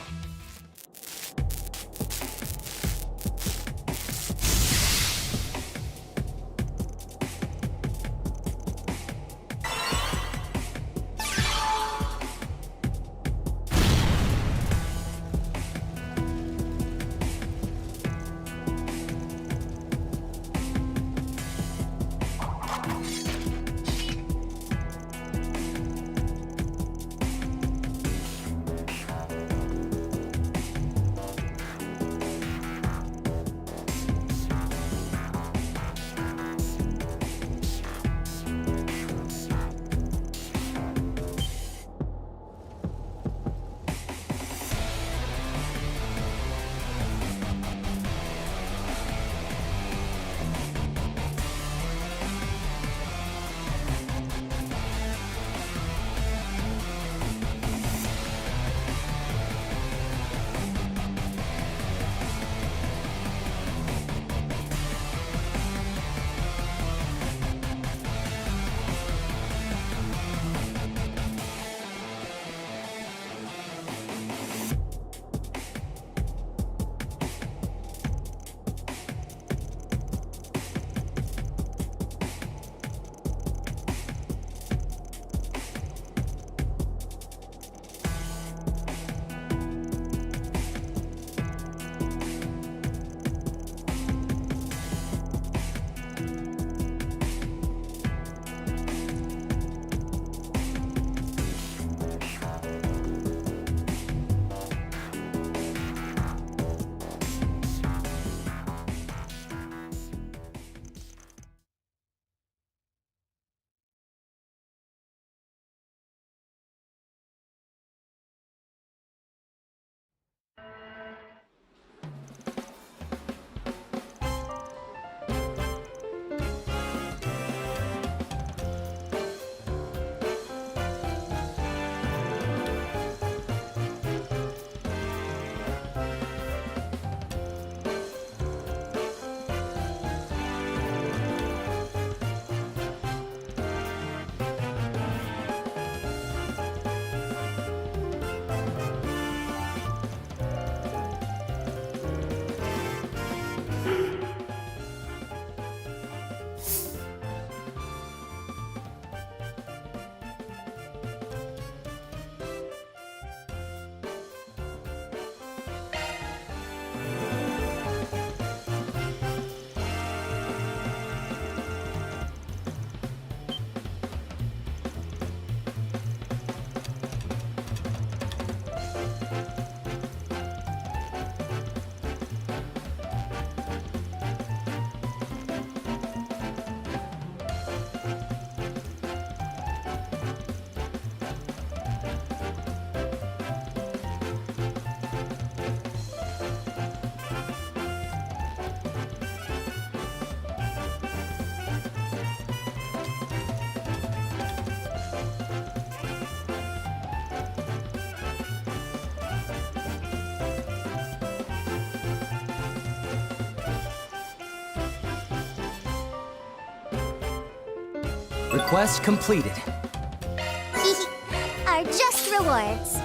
O: Request completed.
M: Are just rewards.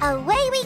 M: Away we